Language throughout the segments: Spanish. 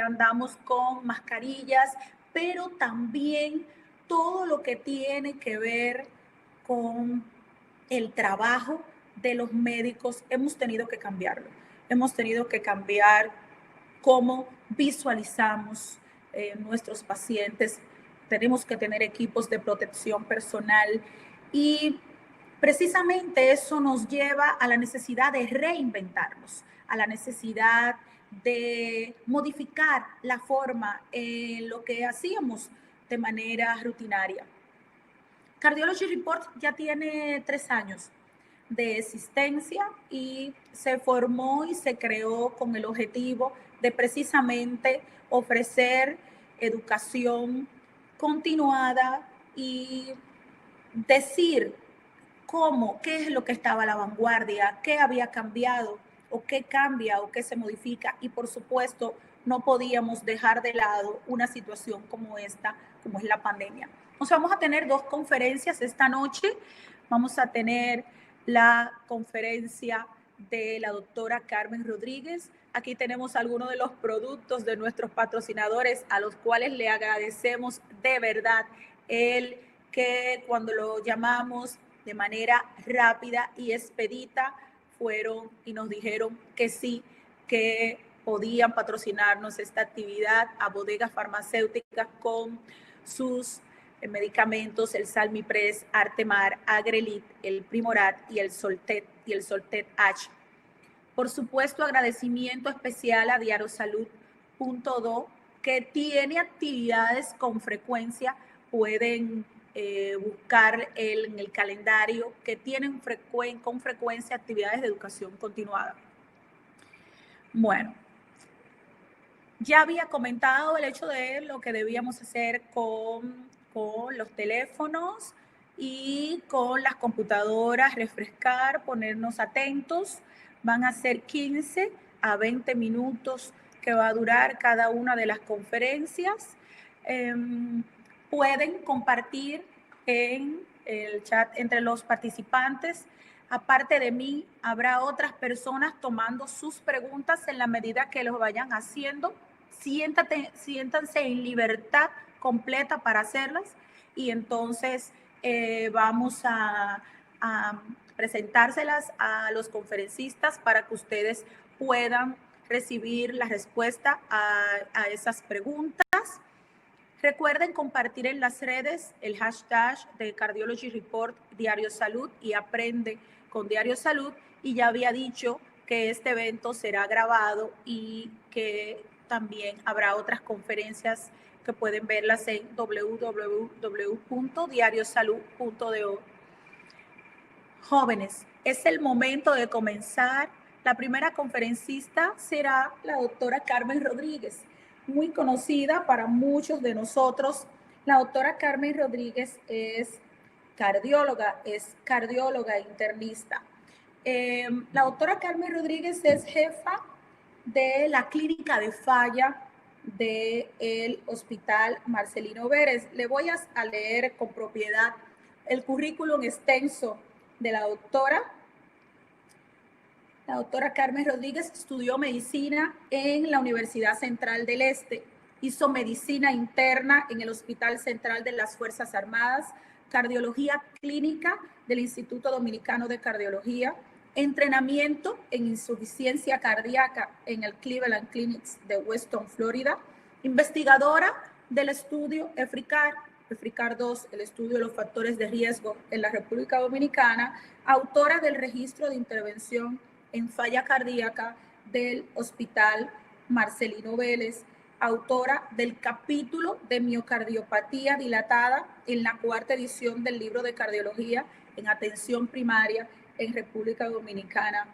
andamos con mascarillas, pero también todo lo que tiene que ver con el trabajo de los médicos, hemos tenido que cambiarlo. Hemos tenido que cambiar cómo visualizamos nuestros pacientes. Tenemos que tener equipos de protección personal y precisamente eso nos lleva a la necesidad de reinventarnos, a la necesidad de modificar la forma en lo que hacíamos de manera rutinaria. Cardiology Report ya tiene 3 años de existencia y se formó y se creó con el objetivo de precisamente ofrecer educación continuada y decir cómo, qué es lo que estaba a la vanguardia, qué había cambiado o qué cambia o qué se modifica. Y por supuesto, no podíamos dejar de lado una situación como esta, como es la pandemia. Entonces vamos a tener 2 conferencias esta noche. Vamos a tener la conferencia de la doctora Carmen Rodríguez. Aquí tenemos algunos de los productos de nuestros patrocinadores a los cuales le agradecemos de verdad el que cuando lo llamamos de manera rápida y expedita fueron y nos dijeron que sí, que podían patrocinarnos esta actividad a bodegas farmacéuticas con sus medicamentos, el Salmipres, Artemar, Agrelit, el Primorat y el Soltet H. Por supuesto, agradecimiento especial a diariosalud.do, que tiene actividades con frecuencia. Pueden buscar en el calendario que tienen con frecuencia actividades de educación continuada. Bueno, ya había comentado el hecho de lo que debíamos hacer con los teléfonos y con las computadoras, refrescar, ponernos atentos. Van a ser 15 a 20 minutos que va a durar cada una de las conferencias. Pueden compartir en el chat entre los participantes. Aparte de mí, habrá otras personas tomando sus preguntas en la medida que lo vayan haciendo. Siéntanse en libertad completa para hacerlas y entonces vamos a presentárselas a los conferencistas para que ustedes puedan recibir la respuesta a esas preguntas. Recuerden compartir en las redes el hashtag de Cardiology Report Diario Salud y Aprende con Diario Salud. Y ya había dicho que este evento será grabado y que también habrá otras conferencias que pueden verlas en www.diariosalud.do. Jóvenes, es el momento de comenzar. La primera conferencista será la doctora Carmen Rodríguez, muy conocida para muchos de nosotros. La doctora Carmen Rodríguez es cardióloga internista. La doctora Carmen Rodríguez es jefa de la clínica de falla del Hospital Marcelino Vélez. Le voy a leer con propiedad el currículum extenso de la doctora. La doctora Carmen Rodríguez estudió medicina en la Universidad Central del Este, hizo medicina interna en el Hospital Central de las Fuerzas Armadas, cardiología clínica del Instituto Dominicano de Cardiología, entrenamiento en insuficiencia cardíaca en el Cleveland Clinic de Weston, Florida, investigadora del estudio EFRICAR 2, el estudio de los factores de riesgo en la República Dominicana, autora del registro de intervención en falla cardíaca del Hospital Marcelino Vélez, autora del capítulo de miocardiopatía dilatada en la 4ª edición del libro de cardiología en atención primaria en República Dominicana.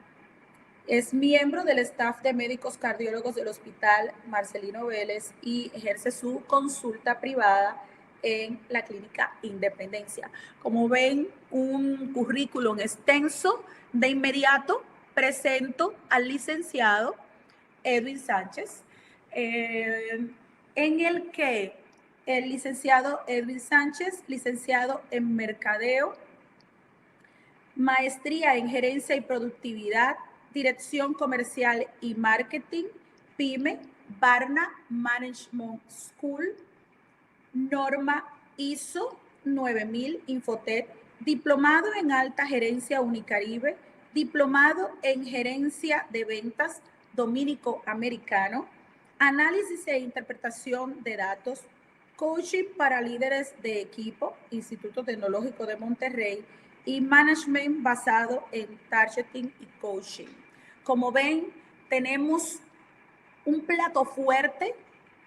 Es miembro del staff de médicos cardiólogos del Hospital Marcelino Vélez y ejerce su consulta privada en la Clínica Independencia. Como ven, un currículum extenso. De inmediato presento al licenciado Edwin Sánchez, en el que el licenciado Edwin Sánchez, licenciado en Mercadeo, maestría en Gerencia y Productividad, Dirección Comercial y Marketing, PYME, Barna Management School, norma ISO 9000 Infotec, diplomado en alta gerencia Unicaribe, diplomado en gerencia de ventas dominico-americano, análisis e interpretación de datos, coaching para líderes de equipo, Instituto Tecnológico de Monterrey, y management basado en targeting y coaching. Como ven, tenemos un plato fuerte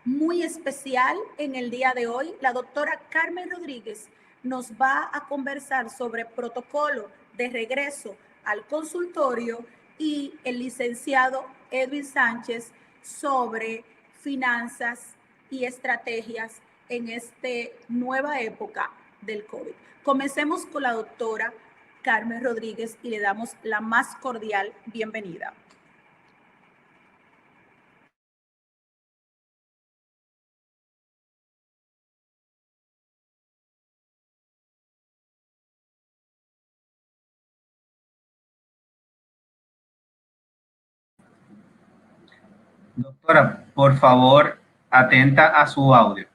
muy especial en el día de hoy. La doctora Carmen Rodríguez nos va a conversar sobre protocolo de regreso al consultorio y el licenciado Edwin Sánchez sobre finanzas y estrategias en esta nueva época del COVID. Comencemos con la doctora Carmen Rodríguez y le damos la más cordial bienvenida. Doctora, por favor, atenta a su audio.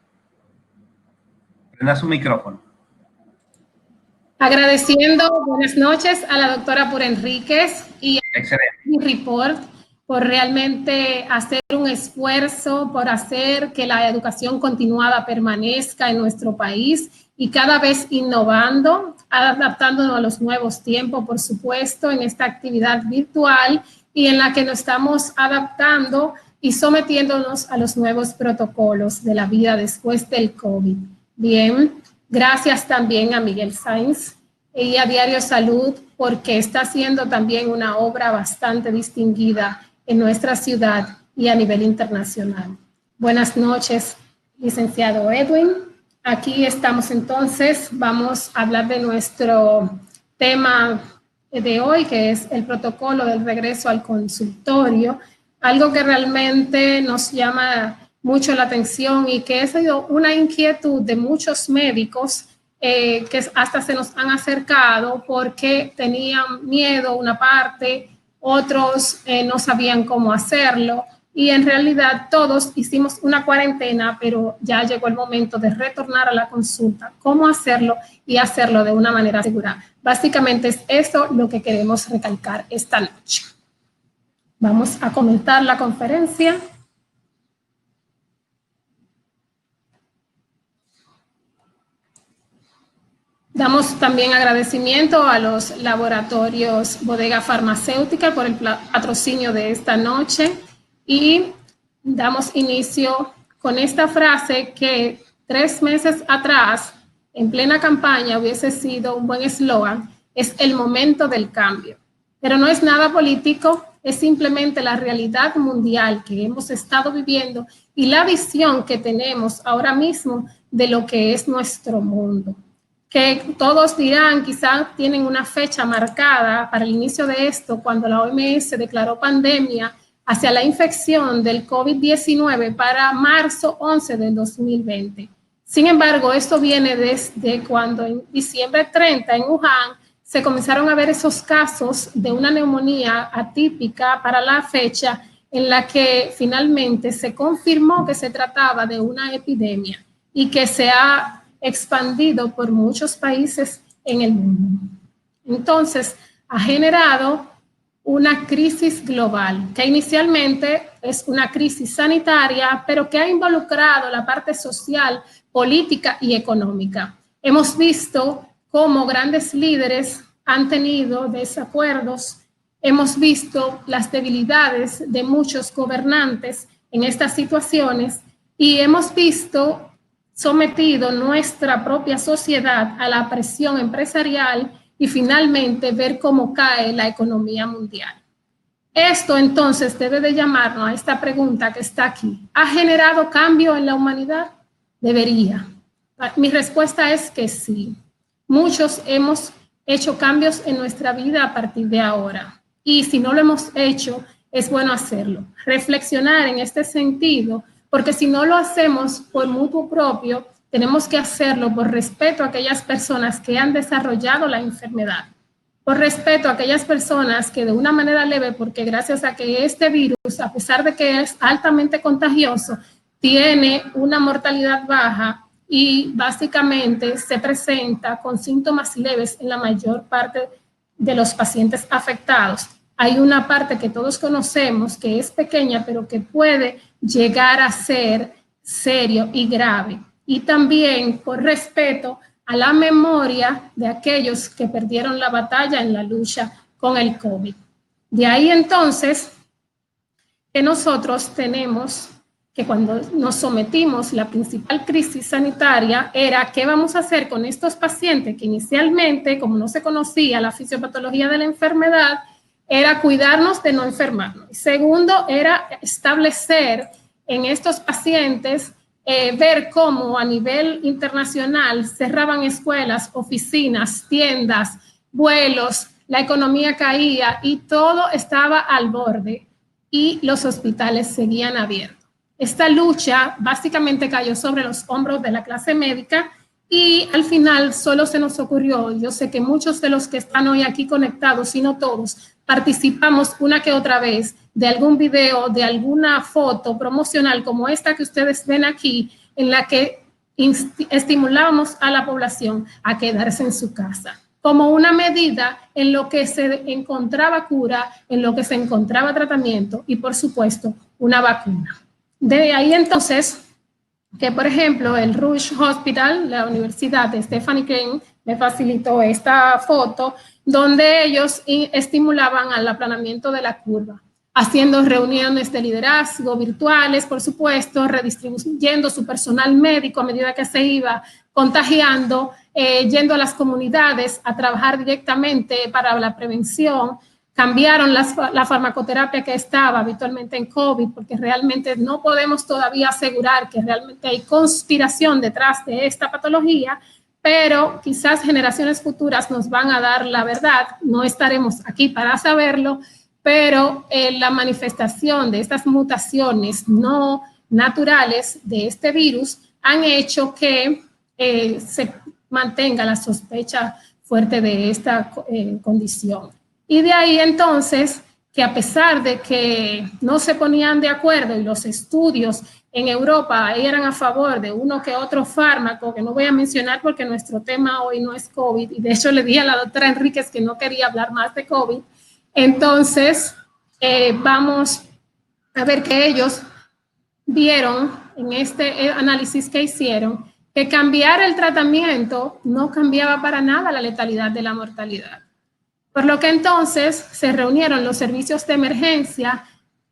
Prenda su micrófono. Agradeciendo buenas noches a la doctora Pura Enríquez y a mi report por realmente hacer un esfuerzo por hacer que la educación continuada permanezca en nuestro país y cada vez innovando, adaptándonos a los nuevos tiempos, por supuesto, en esta actividad virtual y en la que nos estamos adaptando y sometiéndonos a los nuevos protocolos de la vida después del COVID. Bien, gracias también a Miguel Sainz y a Diario Salud porque está haciendo también una obra bastante distinguida en nuestra ciudad y a nivel internacional. Buenas noches, licenciado Edwin. Aquí estamos entonces, vamos a hablar de nuestro tema de hoy, que es el protocolo del regreso al consultorio, algo que realmente nos llama mucho la atención y que ha sido una inquietud de muchos médicos que hasta se nos han acercado porque tenían miedo una parte, otros no sabían cómo hacerlo y en realidad todos hicimos una cuarentena, pero ya llegó el momento de retornar a la consulta, cómo hacerlo y hacerlo de una manera segura. Básicamente es eso lo que queremos recalcar esta noche. Vamos a comentar la conferencia. Damos también agradecimiento a los laboratorios Bodega Farmacéutica por el patrocinio de esta noche y damos inicio con esta frase que 3 meses atrás, en plena campaña, hubiese sido un buen eslogan: es el momento del cambio. Pero no es nada político, es simplemente la realidad mundial que hemos estado viviendo y la visión que tenemos ahora mismo de lo que es nuestro mundo. Que todos dirán, quizás tienen una fecha marcada para el inicio de esto, cuando la OMS declaró pandemia hacia la infección del COVID-19 para marzo 11 del 2020. Sin embargo, esto viene desde cuando en diciembre 30 en Wuhan se comenzaron a ver esos casos de una neumonía atípica para la fecha en la que finalmente se confirmó que se trataba de una epidemia y que se ha expandido por muchos países en el mundo. Entonces, ha generado una crisis global, que inicialmente es una crisis sanitaria, pero que ha involucrado la parte social, política y económica. Hemos visto cómo grandes líderes han tenido desacuerdos, hemos visto las debilidades de muchos gobernantes en estas situaciones y hemos visto sometido nuestra propia sociedad a la presión empresarial y finalmente ver cómo cae la economía mundial. Esto entonces debe de llamarnos a esta pregunta que está aquí. ¿Ha generado cambio en la humanidad? Debería. Mi respuesta es que sí. Muchos hemos hecho cambios en nuestra vida a partir de ahora. Y si no lo hemos hecho, es bueno hacerlo. Reflexionar en este sentido, porque si no lo hacemos por mutuo propio, tenemos que hacerlo por respeto a aquellas personas que han desarrollado la enfermedad. por respeto a aquellas personas que de una manera leve, porque gracias a que este virus, a pesar de que es altamente contagioso, tiene una mortalidad baja y básicamente se presenta con síntomas leves en la mayor parte de los pacientes afectados. Hay una parte que todos conocemos que es pequeña, pero que puede llegar a ser serio y grave. Y también por respeto a la memoria de aquellos que perdieron la batalla en la lucha con el COVID. De ahí entonces que nosotros tenemos que cuando nos sometimos, la principal crisis sanitaria era qué vamos a hacer con estos pacientes que inicialmente, como no se conocía la fisiopatología de la enfermedad, era cuidarnos de no enfermarnos. Y segundo, era establecer en estos pacientes ver cómo a nivel internacional cerraban escuelas, oficinas, tiendas, vuelos, la economía caía y todo estaba al borde y los hospitales seguían abiertos. Esta lucha básicamente cayó sobre los hombros de la clase médica y al final solo se nos ocurrió, yo sé que muchos de los que están hoy aquí conectados, si no todos, participamos una que otra vez de algún video, de alguna foto promocional como esta que ustedes ven aquí, en la que estimulábamos a la población a quedarse en su casa, como una medida en lo que se encontraba cura, en lo que se encontraba tratamiento y, por supuesto, una vacuna. De ahí entonces que, por ejemplo, el Rush Hospital, la Universidad de Stephanie Keim, me facilitó esta foto donde ellos estimulaban al aplanamiento de la curva, haciendo reuniones de liderazgo virtuales, por supuesto, redistribuyendo su personal médico a medida que se iba contagiando, yendo a las comunidades a trabajar directamente para la prevención. Cambiaron la farmacoterapia que estaba habitualmente en COVID, porque realmente no podemos todavía asegurar que realmente hay conspiración detrás de esta patología, pero quizás generaciones futuras nos van a dar la verdad. No estaremos aquí para saberlo, pero la manifestación de estas mutaciones no naturales de este virus han hecho que se mantenga la sospecha fuerte de esta condición. Y de ahí entonces que a pesar de que no se ponían de acuerdo y los estudios en Europa eran a favor de uno que otro fármaco, que no voy a mencionar porque nuestro tema hoy no es COVID, y de hecho le dije a la doctora Enríquez que no quería hablar más de COVID, entonces vamos a ver que ellos vieron en este análisis que hicieron que cambiar el tratamiento no cambiaba para nada la letalidad de la mortalidad. Por lo que entonces se reunieron los servicios de emergencia,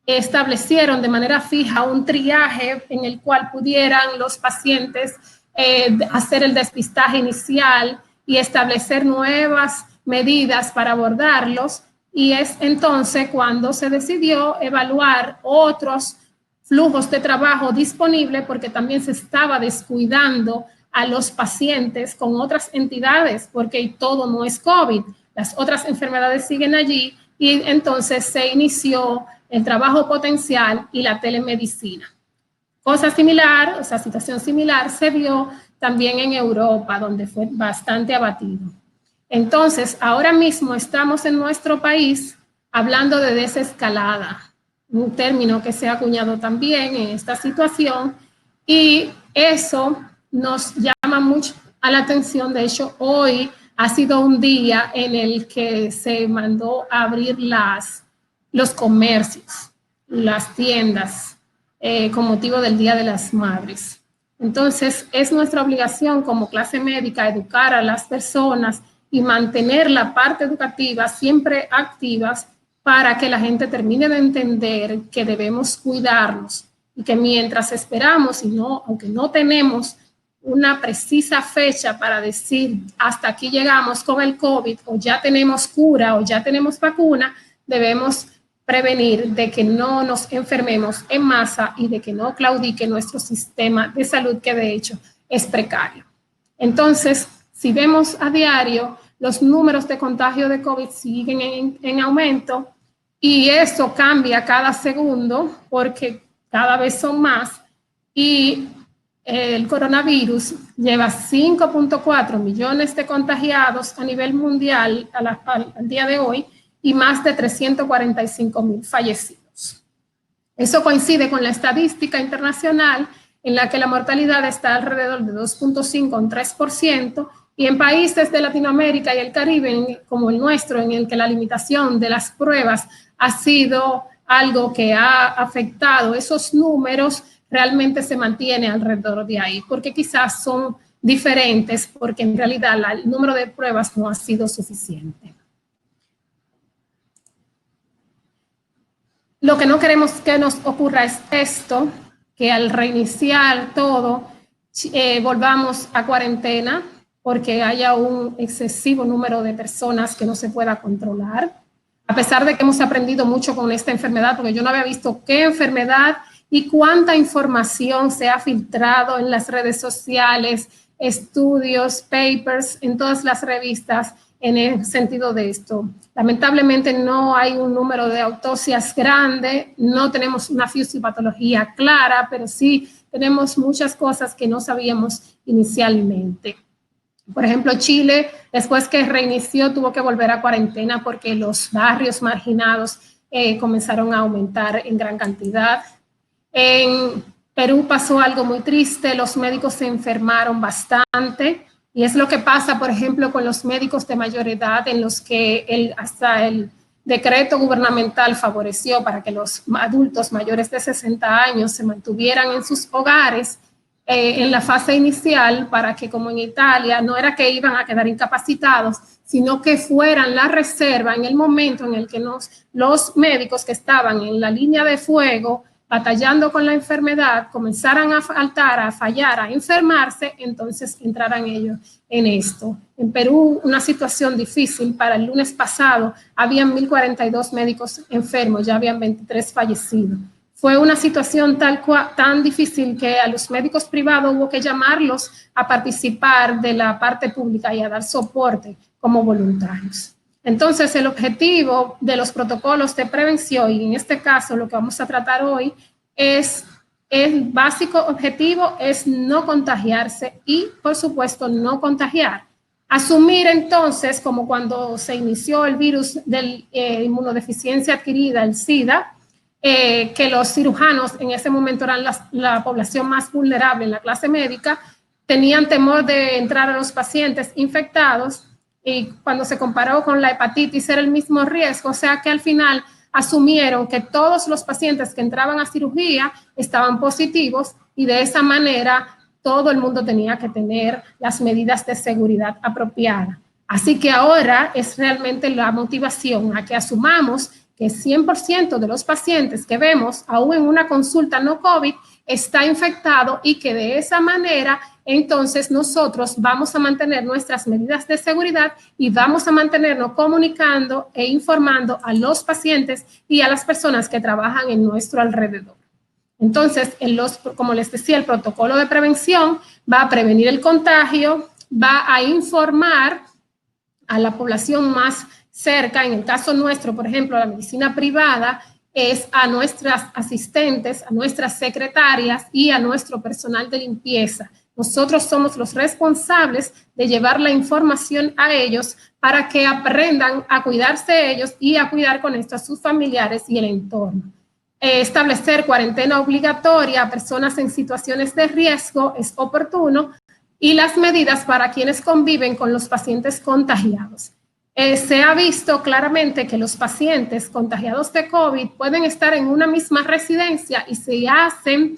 establecieron de manera fija un triaje en el cual pudieran los pacientes hacer el despistaje inicial y establecer nuevas medidas para abordarlos. Y es entonces cuando se decidió evaluar otros flujos de trabajo disponibles, porque también se estaba descuidando a los pacientes con otras entidades, porque todo no es COVID. Las otras enfermedades siguen allí y entonces se inició el trabajo potencial y la telemedicina. Cosa similar, o sea, situación similar se vio también en Europa, donde fue bastante abatido. Entonces, ahora mismo estamos en nuestro país hablando de desescalada, un término que se ha acuñado también en esta situación, y eso nos llama mucho a la atención. De hecho, hoy ha sido un día en el que se mandó a abrir los comercios, las tiendas, con motivo del Día de las Madres. Entonces, es nuestra obligación como clase médica educar a las personas y mantener la parte educativa siempre activas para que la gente termine de entender que debemos cuidarnos y que mientras esperamos, aunque no tenemos una precisa fecha para decir hasta aquí llegamos con el COVID, o ya tenemos cura o ya tenemos vacuna, debemos prevenir de que no nos enfermemos en masa y de que no claudique nuestro sistema de salud, que de hecho es precario. Entonces, si vemos a diario, los números de contagio de COVID siguen en aumento y eso cambia cada segundo porque cada vez son más, y el coronavirus lleva 5.4 millones de contagiados a nivel mundial al día de hoy y más de 345,000 fallecidos. Eso coincide con la estadística internacional en la que la mortalidad está alrededor de 2.5 a un 3%, y en países de Latinoamérica y el Caribe, como el nuestro, en el que la limitación de las pruebas ha sido algo que ha afectado esos números, realmente se mantiene alrededor de ahí, porque quizás son diferentes, porque en realidad el número de pruebas no ha sido suficiente. Lo que no queremos que nos ocurra es esto, que al reiniciar todo, volvamos a cuarentena, porque haya un excesivo número de personas que no se pueda controlar. A pesar de que hemos aprendido mucho con esta enfermedad, porque yo no había visto qué enfermedad y cuánta información se ha filtrado en las redes sociales, estudios, papers, en todas las revistas en el sentido de esto. Lamentablemente no hay un número de autopsias grande, no tenemos una fisiopatología clara, pero sí tenemos muchas cosas que no sabíamos inicialmente. Por ejemplo, Chile, después que reinició, tuvo que volver a cuarentena porque los barrios marginados comenzaron a aumentar en gran cantidad. En Perú pasó algo muy triste, los médicos se enfermaron bastante, y es lo que pasa, por ejemplo, con los médicos de mayor edad, en los que hasta el decreto gubernamental favoreció para que los adultos mayores de 60 años se mantuvieran en sus hogares en la fase inicial, para que, como en Italia, no era que iban a quedar incapacitados, sino que fueran la reserva en el momento en el que los médicos que estaban en la línea de fuego batallando con la enfermedad comenzaran a faltar, a fallar, a enfermarse, entonces entraran ellos en esto. En Perú, una situación difícil. Para el lunes pasado habían 1.042 médicos enfermos, ya habían 23 fallecidos. Fue una situación tan difícil que a los médicos privados hubo que llamarlos a participar de la parte pública y a dar soporte como voluntarios. Entonces, el objetivo de los protocolos de prevención, y en este caso lo que vamos a tratar hoy, el básico objetivo es no contagiarse y, por supuesto, no contagiar. Asumir entonces, como cuando se inició el virus de inmunodeficiencia adquirida, el SIDA, que los cirujanos en ese momento eran la población más vulnerable en la clase médica, tenían temor de entrar a los pacientes infectados, y cuando se comparó con la hepatitis era el mismo riesgo, o sea que al final asumieron que todos los pacientes que entraban a cirugía estaban positivos, y de esa manera todo el mundo tenía que tener las medidas de seguridad apropiadas. Así que ahora es realmente la motivación a que asumamos que 100% de los pacientes que vemos, aún en una consulta no COVID, está infectado, y que de esa manera entonces nosotros vamos a mantener nuestras medidas de seguridad y vamos a mantenernos comunicando e informando a los pacientes y a las personas que trabajan en nuestro alrededor. Entonces, como les decía, el protocolo de prevención va a prevenir el contagio, va a informar a la población más cerca. En el caso nuestro, por ejemplo, la medicina privada, es a nuestras asistentes, a nuestras secretarias y a nuestro personal de limpieza. Nosotros somos los responsables de llevar la información a ellos para que aprendan a cuidarse ellos y a cuidar con esto a sus familiares y el entorno. Establecer cuarentena obligatoria a personas en situaciones de riesgo es oportuno, y las medidas para quienes conviven con los pacientes contagiados. Se ha visto claramente que los pacientes contagiados de COVID pueden estar en una misma residencia y se hacen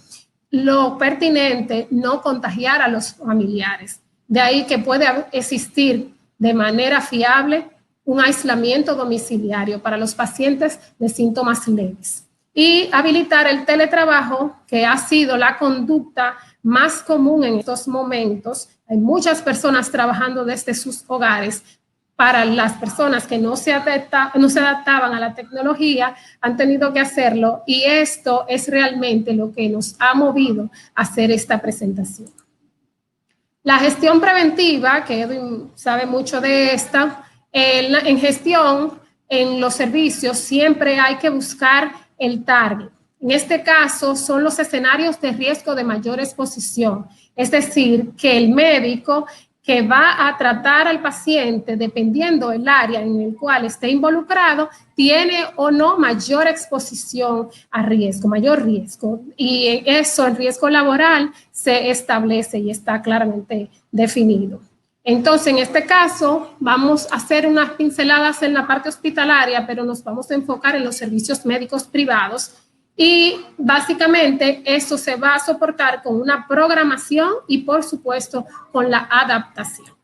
lo pertinente no contagiar a los familiares. De ahí que puede existir de manera fiable un aislamiento domiciliario para los pacientes de síntomas leves. Y habilitar el teletrabajo, que ha sido la conducta más común en estos momentos. Hay muchas personas trabajando desde sus hogares. Para las personas que no se adaptaban a la tecnología, han tenido que hacerlo, y esto es realmente lo que nos ha movido a hacer esta presentación. La gestión preventiva, que Edwin sabe mucho de esta, en gestión, en los servicios, siempre hay que buscar el target. En este caso, son los escenarios de riesgo de mayor exposición, es decir, que el médico que va a tratar al paciente, dependiendo del área en el cual esté involucrado, tiene o no mayor exposición a riesgo, mayor riesgo. Y eso, el riesgo laboral, se establece y está claramente definido. Entonces, en este caso, vamos a hacer unas pinceladas en la parte hospitalaria, pero nos vamos a enfocar en los servicios médicos privados. Y básicamente eso se va a soportar con una programación y, por supuesto, con la adaptación.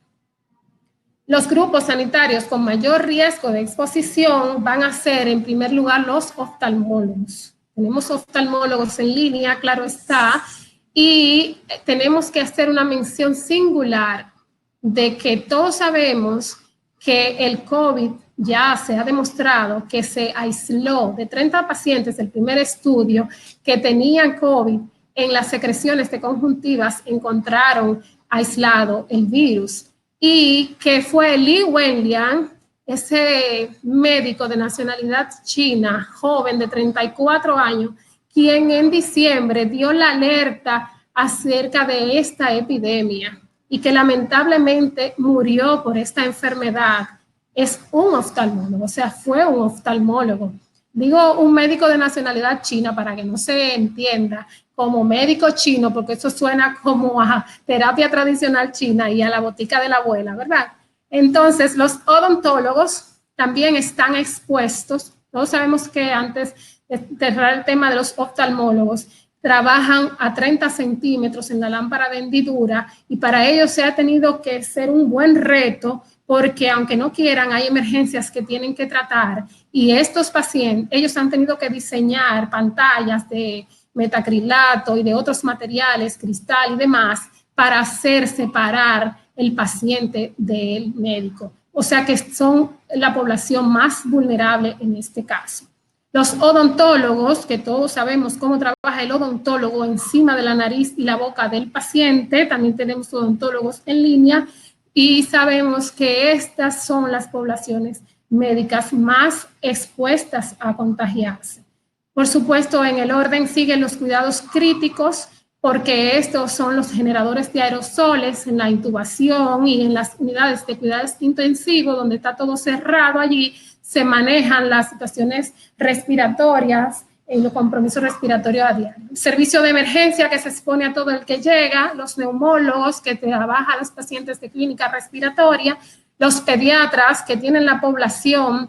Los grupos sanitarios con mayor riesgo de exposición van a ser, en primer lugar, los oftalmólogos. Tenemos oftalmólogos en línea, claro está, y tenemos que hacer una mención singular de que todos sabemos que el COVID ya se ha demostrado que se aisló de 30 pacientes del primer estudio que tenían COVID. En las secreciones de conjuntivas encontraron aislado el virus, y que fue Li Wenliang, ese médico de nacionalidad china, joven de 34 años, quien en diciembre dio la alerta acerca de esta epidemia y que lamentablemente murió por esta enfermedad. Es un oftalmólogo, o sea, fue un oftalmólogo. Digo un médico de nacionalidad china para que no se entienda como médico chino, porque eso suena como a terapia tradicional china y a la botica de la abuela, ¿verdad? Entonces, los odontólogos también están expuestos. Todos sabemos que antes de cerrar el tema de los oftalmólogos, trabajan a 30 centímetros en la lámpara de hendidura, y para ellos se ha tenido que ser un buen reto, porque aunque no quieran, hay emergencias que tienen que tratar, y estos pacientes, ellos han tenido que diseñar pantallas de metacrilato y de otros materiales, cristal y demás, para hacer separar el paciente del médico. O sea que son la población más vulnerable en este caso. Los odontólogos, que todos sabemos cómo trabaja el odontólogo encima de la nariz y la boca del paciente, también tenemos odontólogos en línea, y sabemos que estas son las poblaciones médicas más expuestas a contagiarse. Por supuesto, en el orden siguen los cuidados críticos, porque estos son los generadores de aerosoles en la intubación y en las unidades de cuidados intensivos, donde está todo cerrado. Allí se manejan las situaciones respiratorias y los compromisos respiratorios a diario. El servicio de emergencia, que se expone a todo el que llega, los neumólogos, que trabajan a los pacientes de clínica respiratoria, los pediatras, que tienen la población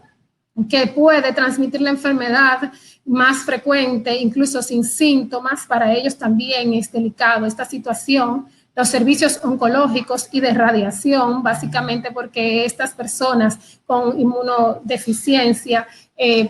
que puede transmitir la enfermedad más frecuente, incluso sin síntomas. Para ellos también es delicado esta situación. Los servicios oncológicos y de radiación, básicamente porque estas personas con inmunodeficiencia,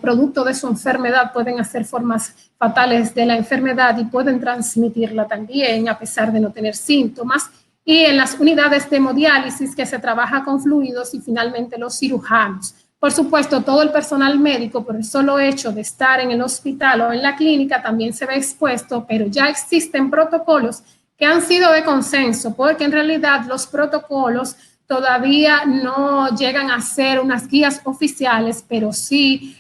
producto de su enfermedad, pueden hacer formas fatales de la enfermedad y pueden transmitirla también a pesar de no tener síntomas. Y en las unidades de hemodiálisis, que se trabaja con fluidos, y finalmente los cirujanos. Por supuesto, todo el personal médico, por el solo hecho de estar en el hospital o en la clínica, también se ve expuesto, pero ya existen protocolos que han sido de consenso, porque en realidad los protocolos todavía no llegan a ser unas guías oficiales, pero sí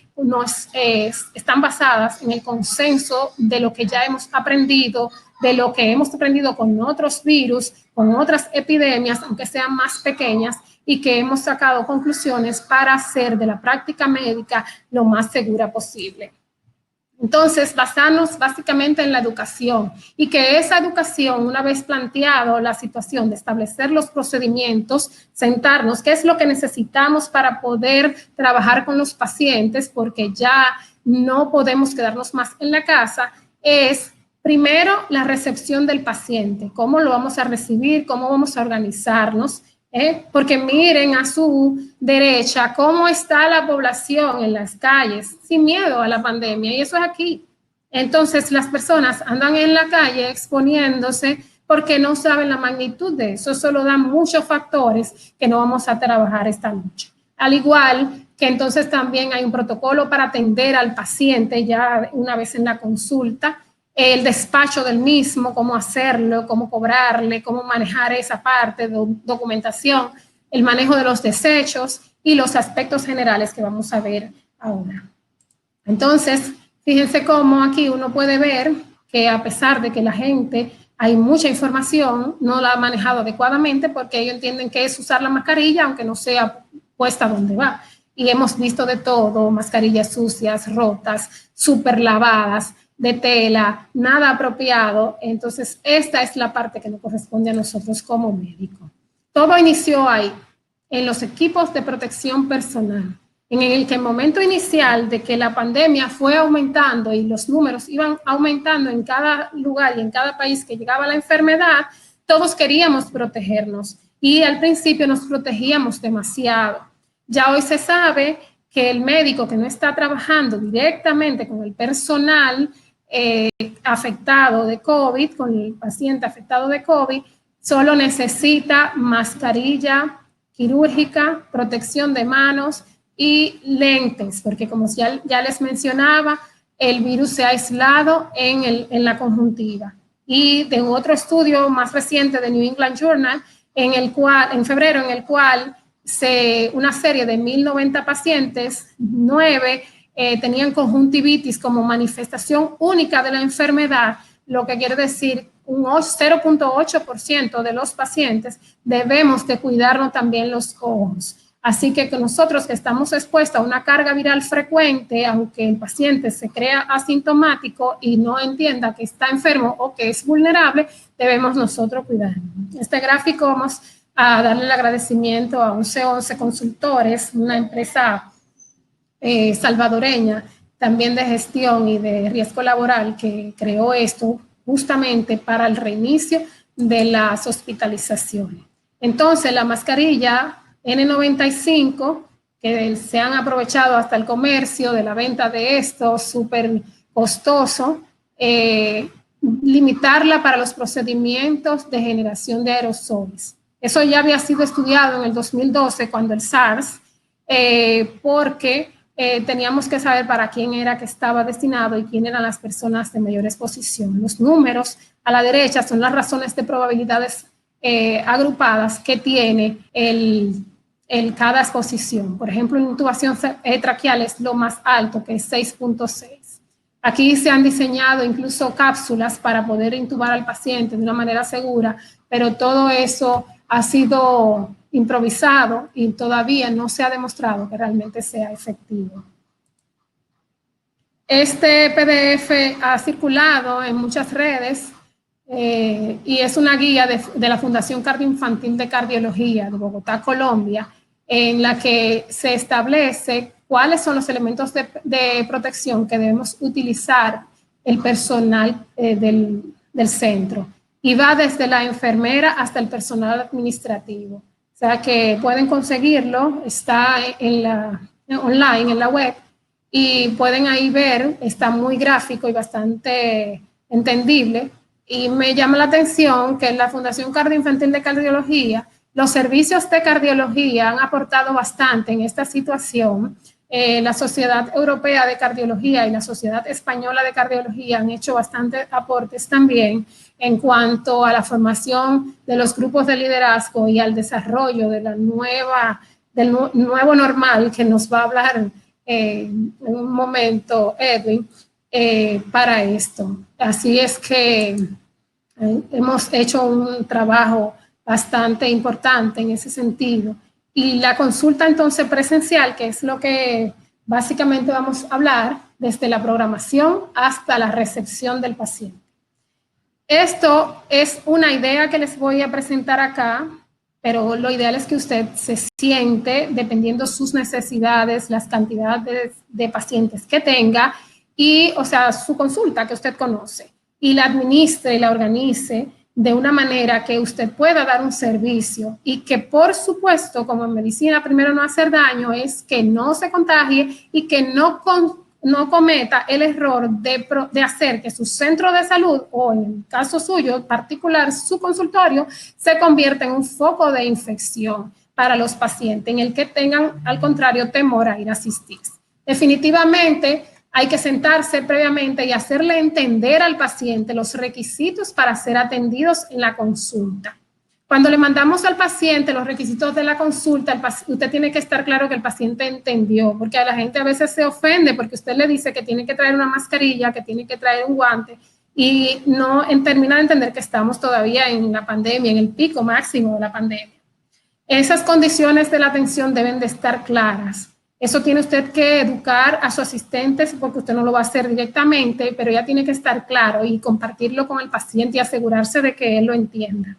están basadas en el consenso de lo que ya hemos aprendido, de lo que hemos aprendido con otros virus, con otras epidemias, aunque sean más pequeñas, y que hemos sacado conclusiones para hacer de la práctica médica lo más segura posible. Entonces, basarnos básicamente en la educación, y que esa educación, una vez planteado la situación de establecer los procedimientos, sentarnos, qué es lo que necesitamos para poder trabajar con los pacientes, porque ya no podemos quedarnos más en la casa, es primero la recepción del paciente, cómo lo vamos a recibir, cómo vamos a organizarnos. Porque miren a su derecha cómo está la población en las calles, sin miedo a la pandemia, y eso es aquí. Entonces, las personas andan en la calle exponiéndose porque no saben la magnitud de eso. Eso solo da muchos factores que no vamos a trabajar esta noche. Al igual que entonces también hay un protocolo para atender al paciente ya una vez en la consulta, el despacho del mismo, cómo hacerlo, cómo cobrarle, cómo manejar esa parte de documentación, el manejo de los desechos y los aspectos generales que vamos a ver ahora. Entonces, Fíjense cómo aquí uno puede ver que a pesar de que la gente, hay mucha información, no la ha manejado adecuadamente porque ellos entienden que es usar la mascarilla, aunque no sea puesta donde va. Y hemos visto de todo, mascarillas sucias, rotas, súper lavadas, de tela, nada apropiado. Entonces, esta es la parte que nos corresponde a nosotros como médicos. Todo inició ahí, en los equipos de protección personal, en el que el momento inicial de que la pandemia fue aumentando y los números iban aumentando en cada lugar y en cada país que llegaba la enfermedad, todos queríamos protegernos y al principio nos protegíamos demasiado. Ya hoy se sabe que el médico que no está trabajando directamente con el personal afectado de COVID, con el paciente afectado de COVID, solo necesita mascarilla quirúrgica, protección de manos y lentes, porque como ya les mencionaba, el virus se ha aislado en la conjuntiva. Y de otro estudio más reciente de New England Journal, en febrero, en el cual una serie de 1.090 pacientes, 9 tenían conjuntivitis como manifestación única de la enfermedad, lo que quiere decir un 0.8% de los pacientes debemos de cuidarnos también los ojos. Así que nosotros que estamos expuestos a una carga viral frecuente, aunque el paciente se crea asintomático y no entienda que está enfermo o que es vulnerable, debemos nosotros cuidarnos. Este gráfico vamos a darle el agradecimiento a 1111 Consultores, una empresa salvadoreña, también de gestión y de riesgo laboral, que creó esto justamente para el reinicio de las hospitalizaciones. Entonces, la mascarilla N95, que se han aprovechado hasta el comercio de la venta de esto, súper costoso, limitarla para los procedimientos de generación de aerosoles. Eso ya había sido estudiado en el 2012, cuando el SARS, porque teníamos que saber para quién era que estaba destinado y quién eran las personas de mayor exposición. Los números a la derecha son las razones de probabilidades agrupadas que tiene cada exposición. Por ejemplo, en intubación traqueal es lo más alto, que es 6.6. Aquí se han diseñado incluso cápsulas para poder intubar al paciente de una manera segura, pero todo eso ha sido improvisado y todavía no se ha demostrado que realmente sea efectivo. Este PDF ha circulado en muchas redes y es una guía de la Fundación Cardioinfantil de Cardiología de Bogotá, Colombia, en la que se establece cuáles son los elementos de protección que debemos utilizar el personal del centro. Y va desde la enfermera hasta el personal administrativo. O sea que pueden conseguirlo, está online, en la web, y pueden ahí ver, está muy gráfico y bastante entendible. Y me llama la atención que en la Fundación Cardioinfantil de Cardiología, los servicios de cardiología han aportado bastante en esta situación. La Sociedad Europea de Cardiología y la Sociedad Española de Cardiología han hecho bastantes aportes también en cuanto a la formación de los grupos de liderazgo y al desarrollo de del nuevo normal, que nos va a hablar en un momento Edwin, para esto. Así es que hemos hecho un trabajo bastante importante en ese sentido. Y la consulta entonces presencial, que es lo que básicamente vamos a hablar, desde la programación hasta la recepción del paciente. Esto es una idea que les voy a presentar acá, pero lo ideal es que usted se siente, dependiendo sus necesidades, las cantidades de pacientes que tenga y, o sea, su consulta que usted conoce, y la administre y la organice de una manera que usted pueda dar un servicio y que, por supuesto, como en medicina, primero no hacer daño, es que no se contagie y que no cometa el error de hacer que su centro de salud, o en el caso suyo particular, su consultorio, se convierta en un foco de infección para los pacientes, en el que tengan, al contrario, temor a ir a asistirse. Definitivamente, hay que sentarse previamente y hacerle entender al paciente los requisitos para ser atendidos en la consulta. Cuando le mandamos al paciente los requisitos de la consulta, usted tiene que estar claro que el paciente entendió, porque a la gente a veces se ofende porque usted le dice que tiene que traer una mascarilla, que tiene que traer un guante, y no termina de entender que estamos todavía en la pandemia, en el pico máximo de la pandemia. Esas condiciones de la atención deben de estar claras. Eso tiene usted que educar a sus asistentes porque usted no lo va a hacer directamente, pero ya tiene que estar claro y compartirlo con el paciente y asegurarse de que él lo entienda.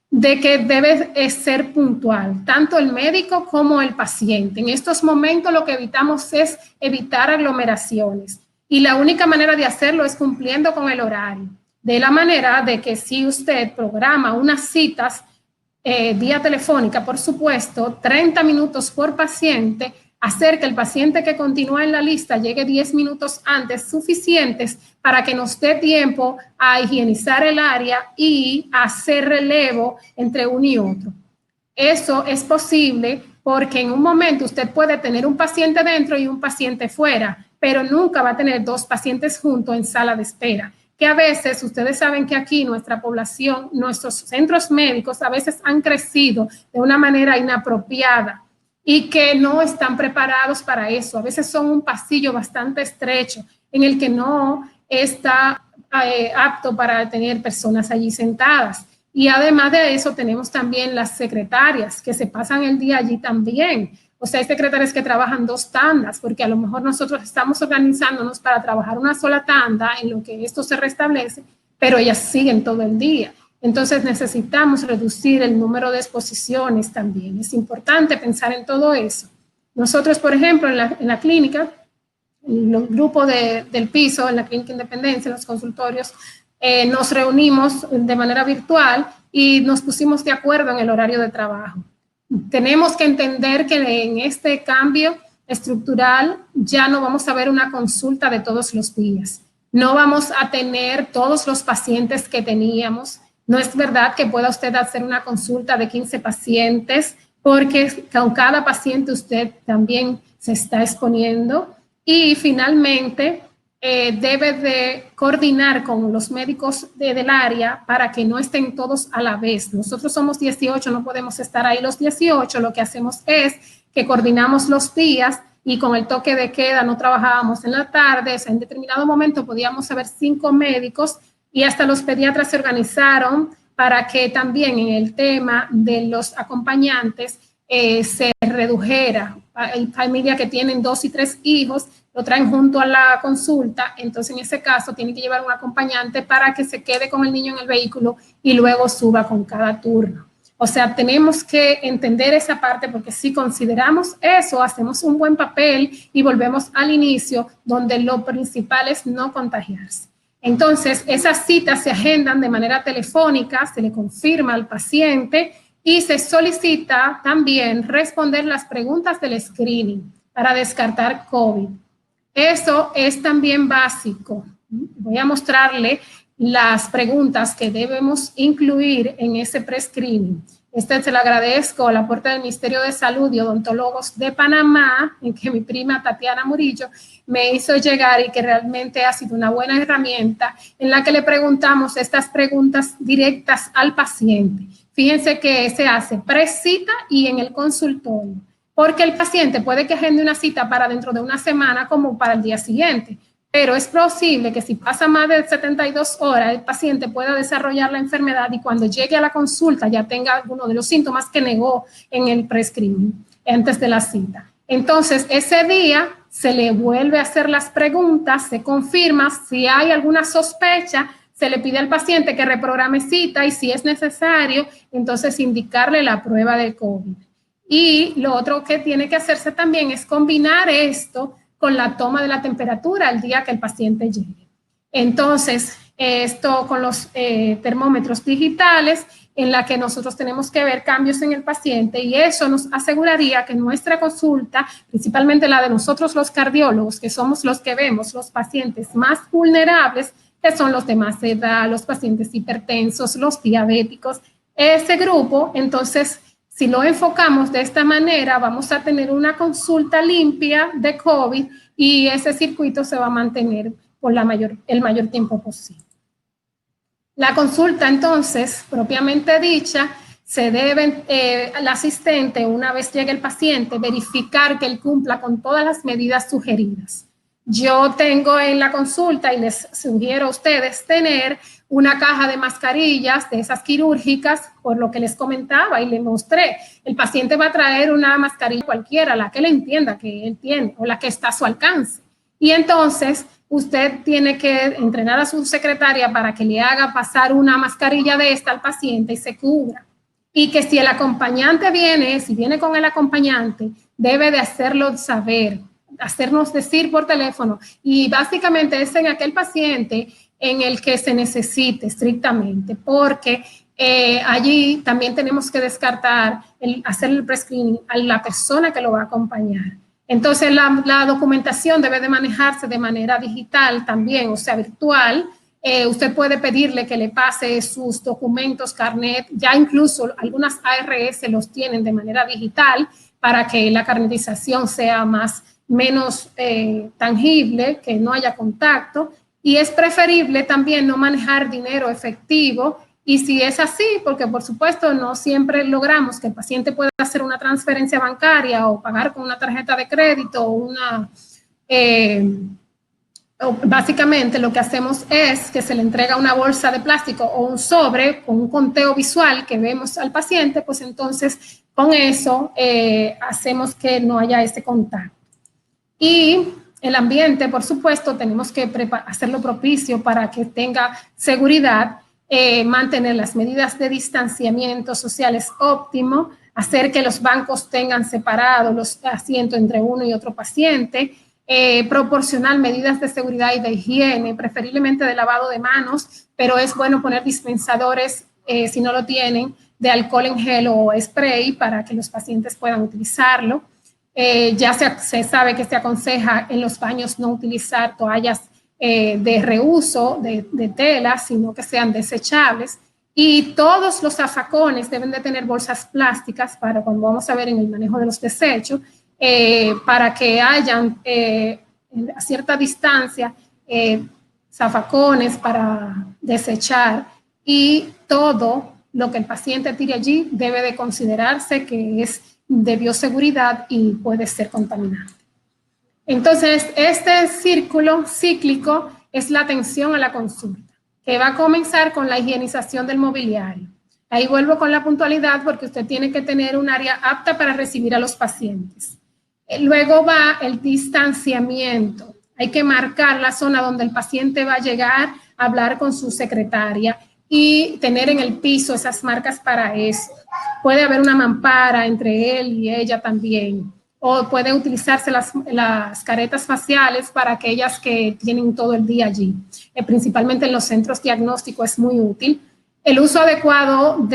De que debe ser puntual, tanto el médico como el paciente. En estos momentos lo que evitamos es evitar aglomeraciones y la única manera de hacerlo es cumpliendo con el horario. De la manera de que si usted programa unas citas vía telefónica, por supuesto, 30 minutos por paciente, hacer que el paciente que continúa en la lista llegue 10 minutos antes, suficientes para que nos dé tiempo a higienizar el área y hacer relevo entre uno y otro. Eso es posible porque en un momento usted puede tener un paciente dentro y un paciente fuera, pero nunca va a tener dos pacientes juntos en sala de espera. Que a veces, ustedes saben que aquí nuestra población, nuestros centros médicos a veces han crecido de una manera inapropiada y que no están preparados para eso. A veces son un pasillo bastante estrecho en el que no está apto para tener personas allí sentadas. Y además de eso tenemos también las secretarias que se pasan el día allí también. O sea, hay secretarias que trabajan 2 tandas, porque a lo mejor nosotros estamos organizándonos para trabajar una sola tanda en lo que esto se restablece, pero ellas siguen todo el día. Entonces necesitamos reducir el número de exposiciones también. Es importante pensar en todo eso. Nosotros, por ejemplo, en la clínica, en el grupo del piso, en la Clínica Independencia, en los consultorios, nos reunimos de manera virtual y nos pusimos de acuerdo en el horario de trabajo. Tenemos que entender que en este cambio estructural ya no vamos a ver una consulta de todos los días. No vamos a tener todos los pacientes que teníamos. No es verdad que pueda usted hacer una consulta de 15 pacientes porque con cada paciente usted también se está exponiendo. Y finalmente debe de coordinar con los médicos del área para que no estén todos a la vez. Nosotros somos 18, no podemos estar ahí los 18. Lo que hacemos es que coordinamos los días y con el toque de queda no trabajábamos en la tarde. O sea, en determinado momento podíamos haber 5 médicos y hasta los pediatras se organizaron para que también en el tema de los acompañantes se redujera. Hay familias que tienen 2 y 3 hijos, lo traen junto a la consulta, entonces en ese caso tienen que llevar un acompañante para que se quede con el niño en el vehículo y luego suba con cada turno. O sea, tenemos que entender esa parte porque si consideramos eso, hacemos un buen papel y volvemos al inicio donde lo principal es no contagiarse. Entonces, esas citas se agendan de manera telefónica, se le confirma al paciente y se solicita también responder las preguntas del screening para descartar COVID. Eso es también básico. Voy a mostrarle las preguntas que debemos incluir en ese pre-screening. Se lo agradezco al aporte del Ministerio de Salud y Odontólogos de Panamá, en que mi prima Tatiana Murillo me hizo llegar y que realmente ha sido una buena herramienta en la que le preguntamos estas preguntas directas al paciente. Fíjense que se hace pre-cita y en el consultorio, porque el paciente puede que agende una cita para dentro de una semana como para el día siguiente, pero es posible que si pasa más de 72 horas, el paciente pueda desarrollar la enfermedad y cuando llegue a la consulta ya tenga alguno de los síntomas que negó en el pre-screening antes de la cita. Entonces, ese día se le vuelve a hacer las preguntas, se confirma si hay alguna sospecha, se le pide al paciente que reprograme cita y si es necesario, entonces indicarle la prueba de COVID. Y lo otro que tiene que hacerse también es combinar esto con la toma de la temperatura el día que el paciente llegue. Entonces, esto con los termómetros digitales en la que nosotros tenemos que ver cambios en el paciente y eso nos aseguraría que nuestra consulta, principalmente la de nosotros los cardiólogos, que somos los que vemos los pacientes más vulnerables, que son los de más edad, los pacientes hipertensos, los diabéticos, ese grupo, entonces, si lo enfocamos de esta manera, vamos a tener una consulta limpia de COVID y ese circuito se va a mantener por el mayor tiempo posible. La consulta, entonces, propiamente dicha, se debe el asistente, una vez llegue el paciente, verificar que él cumpla con todas las medidas sugeridas. Yo tengo en la consulta, y les sugiero a ustedes tener una caja de mascarillas, de esas quirúrgicas, por lo que les comentaba y les mostré. El paciente va a traer una mascarilla cualquiera, la que le entienda que él tiene o la que está a su alcance. Y entonces usted tiene que entrenar a su secretaria para que le haga pasar una mascarilla de esta al paciente y se cubra. Y que si el acompañante viene, si viene con el acompañante, debe de hacerlo saber, hacernos decir por teléfono, y básicamente es en aquel paciente en el que se necesite estrictamente, porque allí también tenemos que descartar, hacer el pre-screening a la persona que lo va a acompañar. Entonces la documentación debe de manejarse de manera digital también, o sea, virtual. Usted puede pedirle que le pase sus documentos, carnet, ya incluso algunas ARS los tienen de manera digital para que la carnetización sea menos tangible, que no haya contacto, y es preferible también no manejar dinero efectivo, y si es así, porque por supuesto no siempre logramos que el paciente pueda hacer una transferencia bancaria o pagar con una tarjeta de crédito o básicamente lo que hacemos es que se le entrega una bolsa de plástico o un sobre con un conteo visual que vemos al paciente, pues entonces con eso hacemos que no haya ese contacto. Y el ambiente, por supuesto, tenemos que hacerlo propicio para que tenga seguridad, mantener las medidas de distanciamiento sociales óptimo, hacer que los bancos tengan separados los asientos entre uno y otro paciente, proporcionar medidas de seguridad y de higiene, preferiblemente de lavado de manos, pero es bueno poner dispensadores, si no lo tienen, de alcohol en gel o spray para que los pacientes puedan utilizarlo. Ya se sabe que se aconseja en los baños no utilizar toallas de reuso de tela, sino que sean desechables. Y todos los zafacones deben de tener bolsas plásticas para cuando vamos a ver en el manejo de los desechos, para que hayan a cierta distancia zafacones para desechar, y todo lo que el paciente tire allí debe de considerarse que es de bioseguridad y puede ser contaminante. Entonces, este círculo cíclico es la atención a la consulta, que va a comenzar con la higienización del mobiliario. Ahí vuelvo con la puntualidad porque usted tiene que tener un área apta para recibir a los pacientes. Luego va el distanciamiento. Hay que marcar la zona donde el paciente va a llegar a hablar con su secretaria y tener en el piso esas marcas para eso. Puede haber una mampara entre él y ella también. O puede utilizarse las caretas faciales para aquellas que tienen todo el día allí. Principalmente en los centros diagnósticos es muy útil. El uso adecuado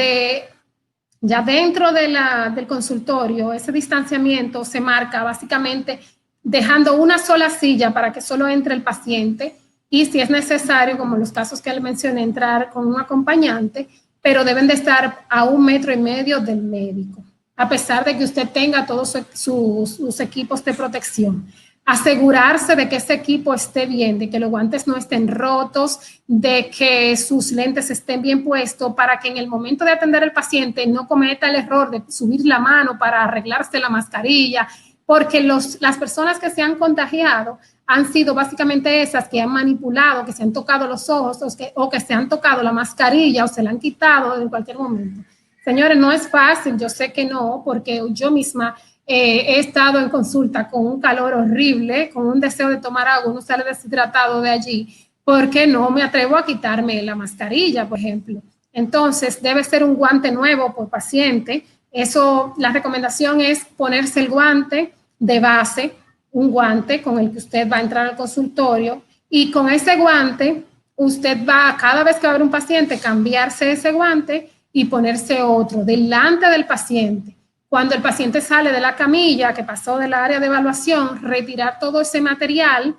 ya dentro del consultorio, ese distanciamiento se marca básicamente dejando una sola silla para que solo entre el paciente, y si es necesario, como en los casos que le mencioné, entrar con un acompañante, pero deben de estar a 1,5 metros del médico, a pesar de que usted tenga todos sus equipos de protección. Asegurarse de que ese equipo esté bien, de que los guantes no estén rotos, de que sus lentes estén bien puestos, para que en el momento de atender al paciente no cometa el error de subir la mano para arreglarse la mascarilla, porque las personas que se han contagiado han sido básicamente esas que han manipulado, que se han tocado los ojos o que se han tocado la mascarilla o se la han quitado en cualquier momento. Señores, no es fácil, yo sé que no, porque yo misma he estado en consulta con un calor horrible, con un deseo de tomar agua, uno sale deshidratado de allí, porque no me atrevo a quitarme la mascarilla, por ejemplo. Entonces, debe ser un guante nuevo por paciente. Eso, la recomendación es ponerse el guante de base, un guante con el que usted va a entrar al consultorio, y con ese guante usted va, cada vez que va a haber un paciente, cambiarse ese guante y ponerse otro delante del paciente. Cuando el paciente sale de la camilla, que pasó del área de evaluación, retirar todo ese material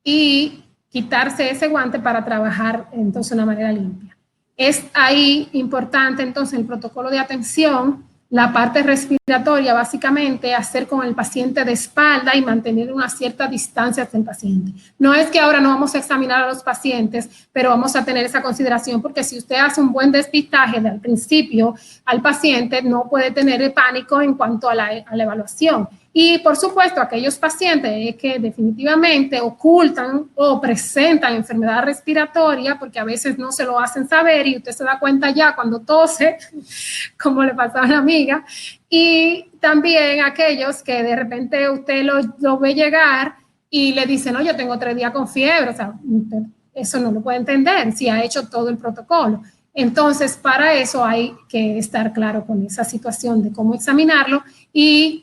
y quitarse ese guante para trabajar entonces de una manera limpia. Es ahí importante entonces el protocolo de atención, la parte respiratoria, básicamente, hacer con el paciente de espalda y mantener una cierta distancia del paciente. No es que ahora no vamos a examinar a los pacientes, pero vamos a tener esa consideración, porque si usted hace un buen despistaje al principio al paciente, no puede tener pánico en cuanto a la evaluación. Y, por supuesto, aquellos pacientes que definitivamente ocultan o presentan enfermedad respiratoria, porque a veces no se lo hacen saber y usted se da cuenta ya cuando tose, como le pasó a una amiga, y también aquellos que de repente usted lo ve llegar y le dice, no, yo tengo 3 días con fiebre, o sea, eso no lo puede entender si ha hecho todo el protocolo. Entonces, para eso hay que estar claro con esa situación de cómo examinarlo y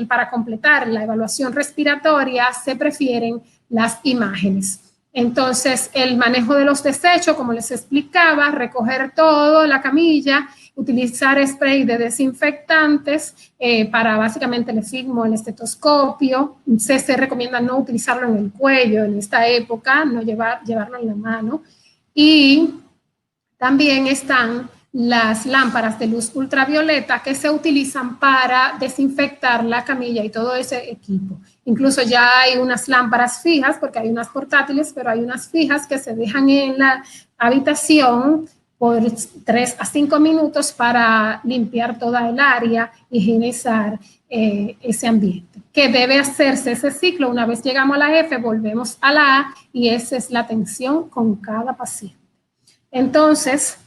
para completar la evaluación respiratoria se prefieren las imágenes. Entonces, el manejo de los desechos, como les explicaba, recoger todo, la camilla, utilizar spray de desinfectantes para básicamente el estigma, el estetoscopio. Se recomienda no utilizarlo en el cuello en esta época, no llevarlo en la mano. Y también están las lámparas de luz ultravioleta que se utilizan para desinfectar la camilla y todo ese equipo. Incluso ya hay unas lámparas fijas, porque hay unas portátiles, pero hay unas fijas que se dejan en la habitación por 3 a 5 minutos para limpiar toda el área, higienizar ese ambiente. Que debe hacerse ese ciclo. Una vez llegamos a la F, volvemos a la A y esa es la atención con cada paciente. Entonces,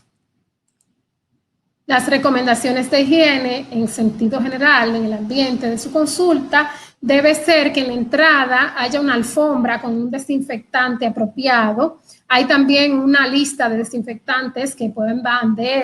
las recomendaciones de higiene en sentido general en el ambiente de su consulta debe ser que en la entrada haya una alfombra con un desinfectante apropiado. Hay también una lista de desinfectantes que pueden van de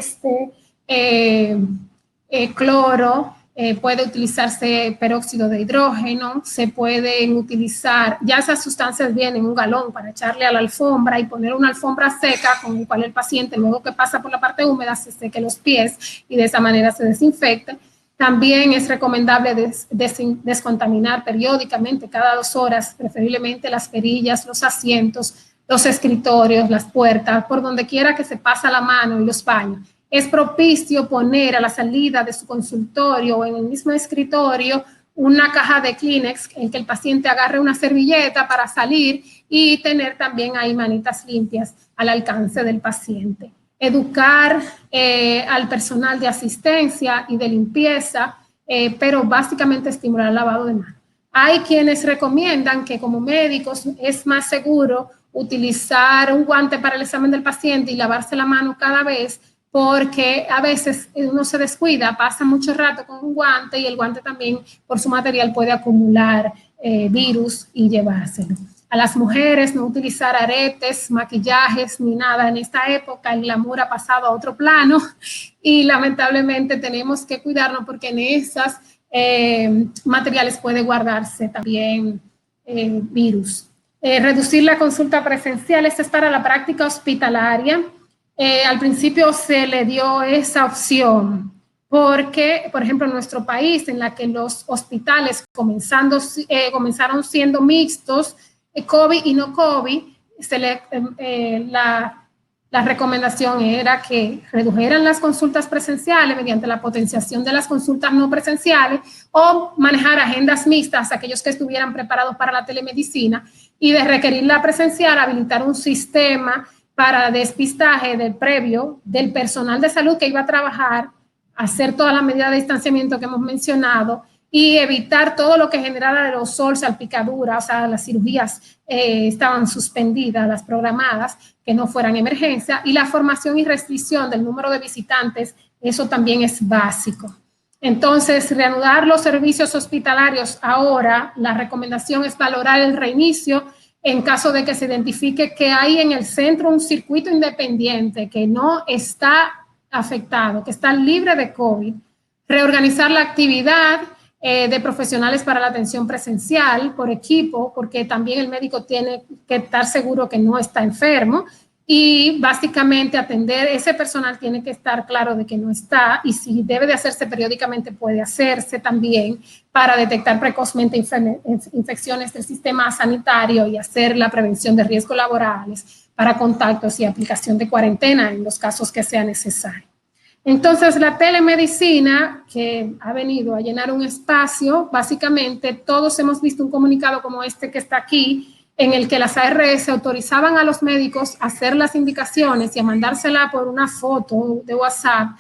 cloro, puede utilizarse peróxido de hidrógeno, se pueden utilizar, ya esas sustancias vienen en un galón para echarle a la alfombra y poner una alfombra seca con la cual el paciente luego que pasa por la parte húmeda se seque los pies y de esa manera se desinfecta. También es recomendable descontaminar periódicamente, cada 2 horas, preferiblemente las perillas, los asientos, los escritorios, las puertas, por donde quiera que se pasa la mano y los baños. Es propicio poner a la salida de su consultorio o en el mismo escritorio una caja de Kleenex en que el paciente agarre una servilleta para salir y tener también ahí manitas limpias al alcance del paciente. Educar al personal de asistencia y de limpieza, pero básicamente estimular el lavado de manos. Hay quienes recomiendan que como médicos es más seguro utilizar un guante para el examen del paciente y lavarse la mano cada vez, porque a veces uno se descuida, pasa mucho rato con un guante y el guante también por su material puede acumular virus y llevárselo. A las mujeres no utilizar aretes, maquillajes ni nada en esta época, el glamour ha pasado a otro plano y lamentablemente tenemos que cuidarnos porque en esos materiales puede guardarse también virus. Reducir la consulta presencial, esta es para la práctica hospitalaria. Al principio se le dio esa opción porque, por ejemplo, en nuestro país, en la que los hospitales comenzaron siendo mixtos, COVID y no COVID, la recomendación era que redujeran las consultas presenciales mediante la potenciación de las consultas no presenciales o manejar agendas mixtas, aquellos que estuvieran preparados para la telemedicina, y de requerir la presencial, habilitar un sistema para despistaje del previo del personal de salud que iba a trabajar, hacer todas las medidas de distanciamiento que hemos mencionado y evitar todo lo que generara aerosol, salpicadura, o sea, las cirugías estaban suspendidas, las programadas, que no fueran emergencia, y la formación y restricción del número de visitantes, eso también es básico. Entonces, reanudar los servicios hospitalarios ahora, la recomendación es valorar el reinicio en caso de que se identifique que hay en el centro un circuito independiente que no está afectado, que está libre de COVID, reorganizar la actividad de profesionales para la atención presencial por equipo, porque también el médico tiene que estar seguro que no está enfermo y básicamente atender, ese personal tiene que estar claro de que no está y si debe de hacerse periódicamente puede hacerse también para detectar precozmente infecciones del sistema sanitario y hacer la prevención de riesgos laborales para contactos y aplicación de cuarentena en los casos que sea necesario. Entonces, la telemedicina, que ha venido a llenar un espacio, básicamente todos hemos visto un comunicado como este que está aquí, en el que las ARS autorizaban a los médicos a hacer las indicaciones y a mandársela por una foto de WhatsApp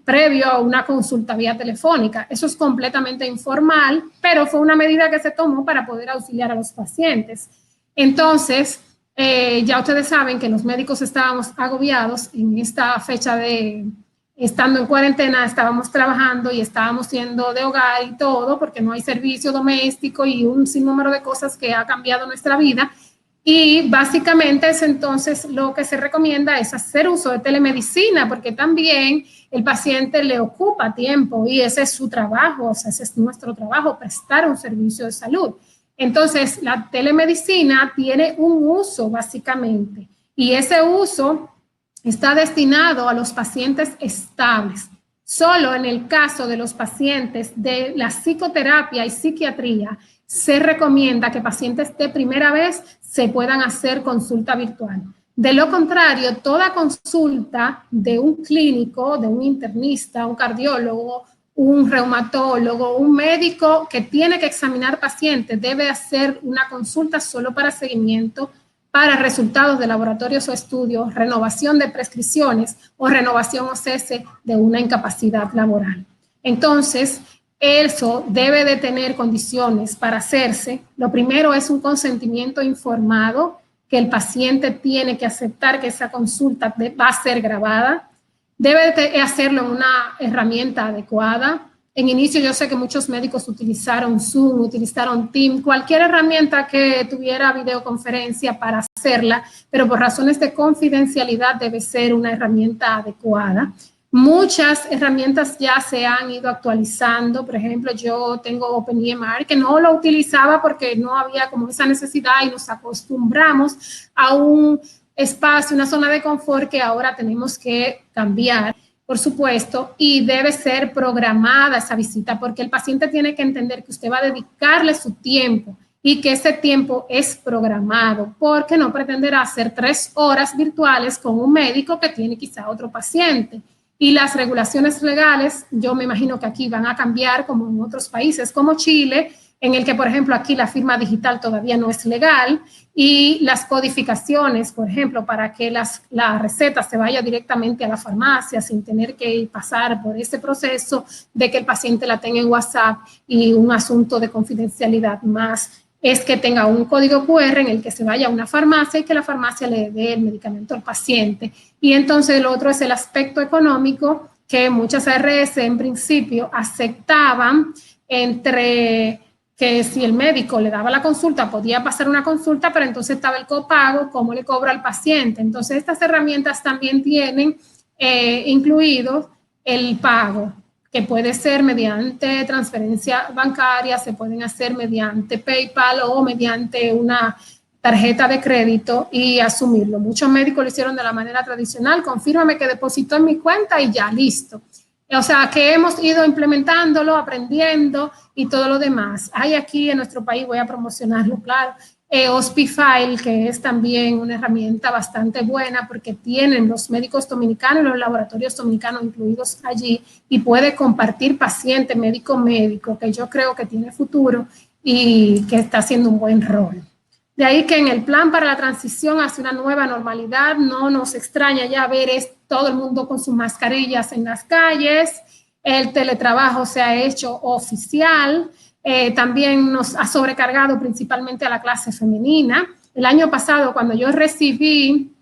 previo a una consulta vía telefónica. Eso es completamente informal, pero fue una medida que se tomó para poder auxiliar a los pacientes. Entonces, ya ustedes saben que los médicos estábamos agobiados en esta fecha de estando en cuarentena, estábamos trabajando y estábamos siendo de hogar y todo, porque no hay servicio doméstico y un sinnúmero de cosas que ha cambiado nuestra vida. Y básicamente es entonces lo que se recomienda es hacer uso de telemedicina, porque también el paciente le ocupa tiempo y ese es su trabajo, o sea, ese es nuestro trabajo, prestar un servicio de salud. Entonces, la telemedicina tiene un uso básicamente y ese uso está destinado a los pacientes estables. Solo en el caso de los pacientes de la psicoterapia y psiquiatría se recomienda que pacientes de primera vez se puedan hacer consulta virtual. De lo contrario, toda consulta de un clínico, de un internista, un cardiólogo, un reumatólogo, un médico que tiene que examinar pacientes debe hacer una consulta solo para seguimiento, para resultados de laboratorios o estudios, renovación de prescripciones o renovación o cese de una incapacidad laboral. Entonces, eso debe de tener condiciones para hacerse. Lo primero es un consentimiento informado, que el paciente tiene que aceptar que esa consulta va a ser grabada. Debe de hacerlo en una herramienta adecuada. En inicio yo sé que muchos médicos utilizaron Zoom, utilizaron Teams, cualquier herramienta que tuviera videoconferencia para hacerla, pero por razones de confidencialidad debe ser una herramienta adecuada. Muchas herramientas ya se han ido actualizando. Por ejemplo, yo tengo OpenEMR que no lo utilizaba porque no había como esa necesidad y nos acostumbramos a un espacio, una zona de confort que ahora tenemos que cambiar, por supuesto, y debe ser programada esa visita porque el paciente tiene que entender que usted va a dedicarle su tiempo y que ese tiempo es programado, porque no pretenderá hacer 3 horas virtuales con un médico que tiene quizá otro paciente. Y las regulaciones legales, yo me imagino que aquí van a cambiar como en otros países como Chile, en el que, por ejemplo, aquí la firma digital todavía no es legal y las codificaciones, por ejemplo, para que la receta se vaya directamente a la farmacia sin tener que pasar por ese proceso de que el paciente la tenga en WhatsApp y un asunto de confidencialidad más es que tenga un código QR en el que se vaya a una farmacia y que la farmacia le dé el medicamento al paciente. Y entonces el otro es el aspecto económico, que muchas ARS en principio aceptaban entre que si el médico le daba la consulta, podía pasar una consulta, pero entonces estaba el copago, cómo le cobra al paciente. Entonces estas herramientas también tienen incluido el pago, que puede ser mediante transferencia bancaria, se pueden hacer mediante PayPal o mediante una tarjeta de crédito y asumirlo. Muchos médicos lo hicieron de la manera tradicional, confírmame que depositó en mi cuenta y ya, listo. O sea, que hemos ido implementándolo, aprendiendo y todo lo demás. Hay aquí en nuestro país, voy a promocionarlo, claro, Hospify, que es también una herramienta bastante buena porque tienen los médicos dominicanos y los laboratorios dominicanos incluidos allí y puede compartir paciente médico-médico, que yo creo que tiene futuro y que está haciendo un buen rol. De ahí que en el plan para la transición hacia una nueva normalidad no nos extraña ya ver todo el mundo con sus mascarillas en las calles, el teletrabajo se ha hecho oficial, también nos ha sobrecargado principalmente a la clase femenina. El año pasado, cuando yo recibí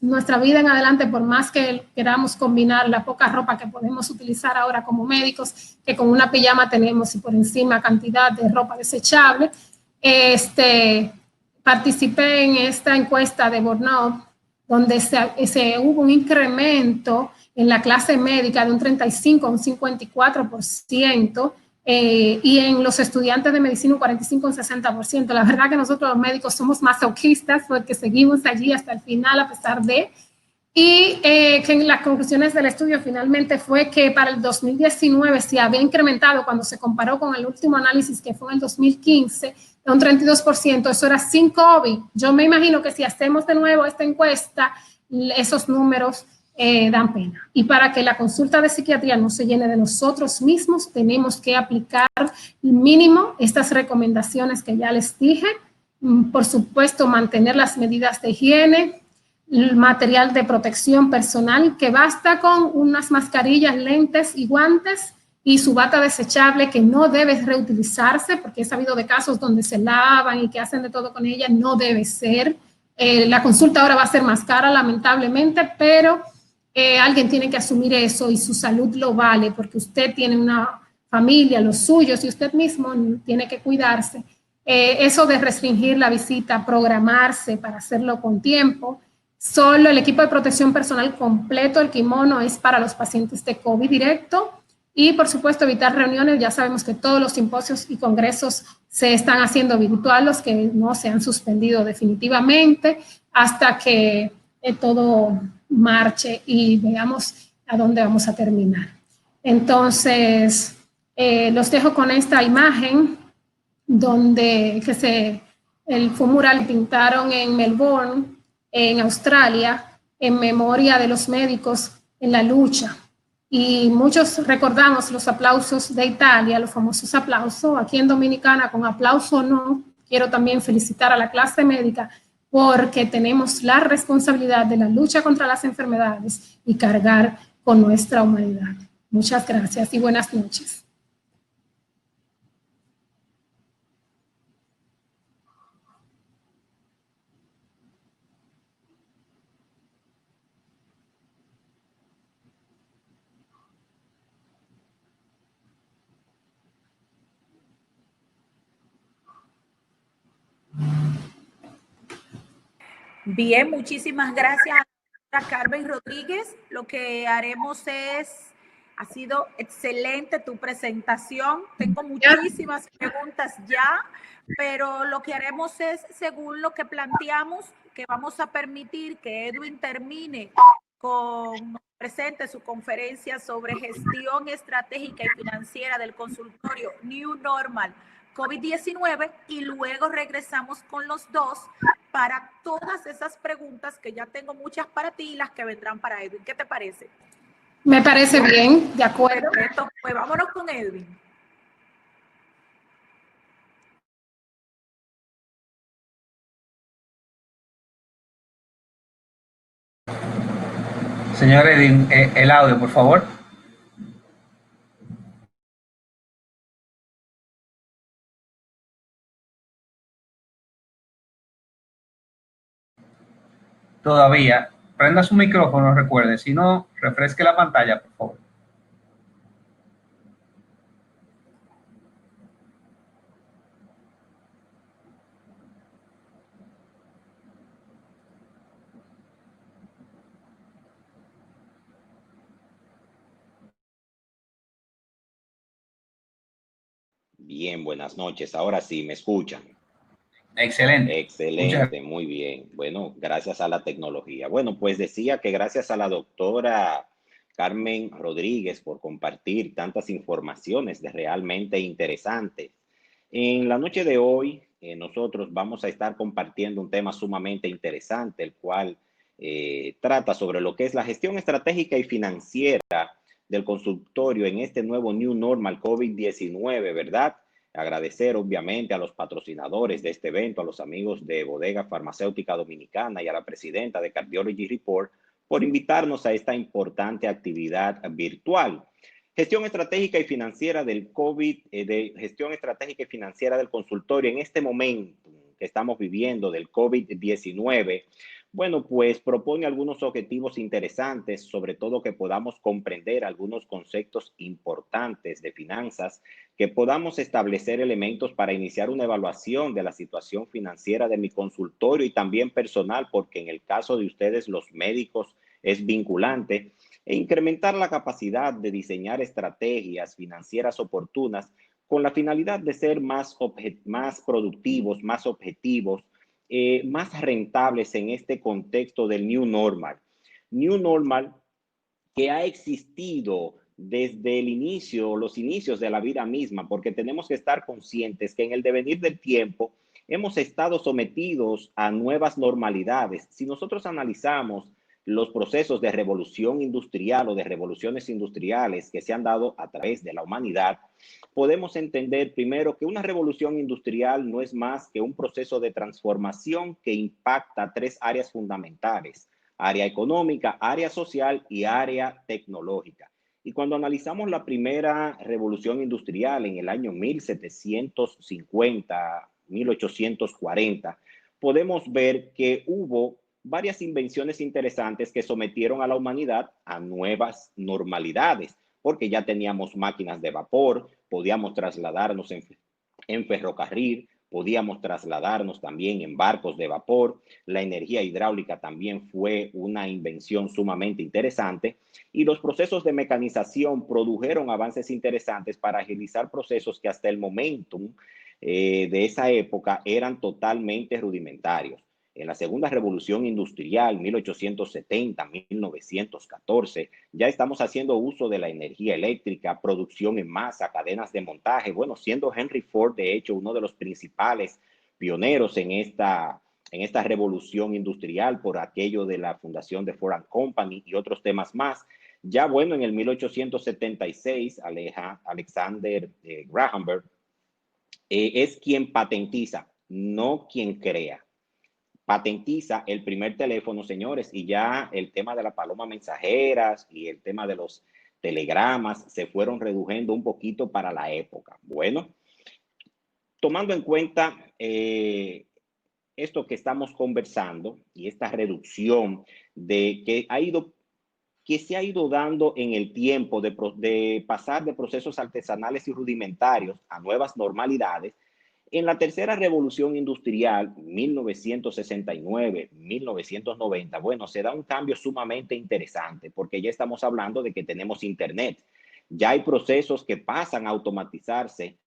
nuestra vida en adelante, por más que queramos combinar la poca ropa que podemos utilizar ahora como médicos, que con una pijama tenemos y por encima cantidad de ropa desechable, participé en esta encuesta de burnout, donde hubo un incremento en la clase médica de un 35 a un 54%, y en los estudiantes de medicina un 45 a un 60%. La verdad que nosotros los médicos somos masoquistas porque seguimos allí hasta el final a pesar de... Y que en las conclusiones del estudio finalmente fue que para el 2019 se había incrementado cuando se comparó con el último análisis que fue en el 2015, de un 32%, eso era sin COVID. Yo me imagino que si hacemos de nuevo esta encuesta, esos números dan pena. Y para que la consulta de psiquiatría no se llene de nosotros mismos, tenemos que aplicar mínimo estas recomendaciones que ya les dije. Por supuesto, mantener las medidas de higiene, el material de protección personal, que basta con unas mascarillas, lentes y guantes y su bata desechable que no debe reutilizarse, porque he sabido de casos donde se lavan y que hacen de todo con ella, no debe ser. La consulta ahora va a ser más cara, lamentablemente, pero alguien tiene que asumir eso y su salud lo vale, porque usted tiene una familia, los suyos, y usted mismo tiene que cuidarse. Eso de restringir la visita, programarse para hacerlo con tiempo. Solo el equipo de protección personal completo, el kimono, es para los pacientes de COVID directo. Y, por supuesto, evitar reuniones. Ya sabemos que todos los simposios y congresos se están haciendo virtual, los que no se han suspendido definitivamente, hasta que todo marche y veamos a dónde vamos a terminar. Entonces, los dejo con esta imagen donde el mural pintaron en Melbourne, en Australia, en memoria de los médicos en la lucha. Y muchos recordamos los aplausos de Italia, los famosos aplausos. Aquí en Dominicana, con aplauso o no, quiero también felicitar a la clase médica porque tenemos la responsabilidad de la lucha contra las enfermedades y cargar con nuestra humanidad. Muchas gracias y buenas noches. Bien, muchísimas gracias a Carmen Rodríguez. Lo que haremos ha sido excelente tu presentación. Tengo muchísimas preguntas ya, pero lo que haremos es, según lo que planteamos, que vamos a permitir que Edwin termine presente su conferencia sobre gestión estratégica y financiera del consultorio New Normal COVID-19 y luego regresamos con los dos para todas esas preguntas que ya tengo muchas para ti y las que vendrán para Edwin. ¿Qué te parece? Me parece bien, de acuerdo. Perfecto, pues vámonos con Edwin. Señor Edwin, el audio, por favor. Todavía. Prenda su micrófono, recuerde. Si no, refresque la pantalla, por favor. Bien, buenas noches. Ahora sí, ¿me escuchan? Excelente. Excelente, muy bien. Bueno, gracias a la tecnología. Bueno, pues decía que gracias a la doctora Carmen Rodríguez por compartir tantas informaciones realmente interesantes. En la noche de hoy, nosotros vamos a estar compartiendo un tema sumamente interesante, el cual trata sobre lo que es la gestión estratégica y financiera del consultorio en este nuevo New Normal COVID-19, ¿verdad? Agradecer obviamente a los patrocinadores de este evento, a los amigos de Bodega Farmacéutica Dominicana y a la presidenta de Cardiology Report por invitarnos a esta importante actividad virtual. Gestión estratégica y financiera del COVID, gestión estratégica y financiera del consultorio en este momento que estamos viviendo del COVID-19. Bueno, pues propone algunos objetivos interesantes, sobre todo que podamos comprender algunos conceptos importantes de finanzas, que podamos establecer elementos para iniciar una evaluación de la situación financiera de mi consultorio y también personal, porque en el caso de ustedes, los médicos, es vinculante, e incrementar la capacidad de diseñar estrategias financieras oportunas con la finalidad de ser más productivos, más objetivos, más rentables en este contexto del New Normal. New Normal que ha existido desde los inicios de la vida misma, porque tenemos que estar conscientes que en el devenir del tiempo hemos estado sometidos a nuevas normalidades. Si nosotros analizamos los procesos de revolución industrial o de revoluciones industriales que se han dado a través de la humanidad, podemos entender primero que una revolución industrial no es más que un proceso de transformación que impacta tres áreas fundamentales: área económica, área social y área tecnológica. Y cuando analizamos la primera revolución industrial en el año 1750, 1840, podemos ver que hubo varias invenciones interesantes que sometieron a la humanidad a nuevas normalidades, porque ya teníamos máquinas de vapor, podíamos trasladarnos en ferrocarril, podíamos trasladarnos también en barcos de vapor. La energía hidráulica también fue una invención sumamente interesante, y los procesos de mecanización produjeron avances interesantes para agilizar procesos que hasta el momento de esa época eran totalmente rudimentarios. En la segunda revolución industrial, 1870-1914, ya estamos haciendo uso de la energía eléctrica, producción en masa, cadenas de montaje. Bueno, siendo Henry Ford, de hecho, uno de los principales pioneros en esta revolución industrial por aquello de la fundación de Ford & Company y otros temas más. Ya bueno, en el 1876, Alexander Graham Bell es quien patentiza, no quien crea. Patentiza el primer teléfono, señores, y ya el tema de las palomas mensajeras y el tema de los telegramas se fueron reduciendo un poquito para la época. Bueno, tomando en cuenta esto que estamos conversando y esta reducción que se ha ido dando en el tiempo de pasar de procesos artesanales y rudimentarios a nuevas normalidades, en la tercera revolución industrial, 1969-1990, bueno, se da un cambio sumamente interesante, porque ya estamos hablando de que tenemos Internet. Ya hay procesos que pasan a automatizarse,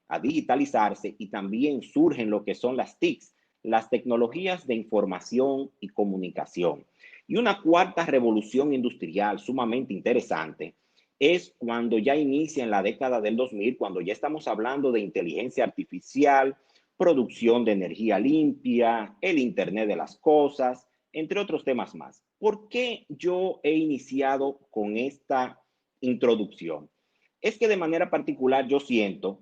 a digitalizarse, y también surgen lo que son las TICs, las tecnologías de información y comunicación. Y una cuarta revolución industrial sumamente interesante es cuando ya inicia en la década del 2000, cuando ya estamos hablando de inteligencia artificial, producción de energía limpia, el Internet de las cosas, entre otros temas más. ¿Por qué yo he iniciado con esta introducción? Es que de manera particular yo siento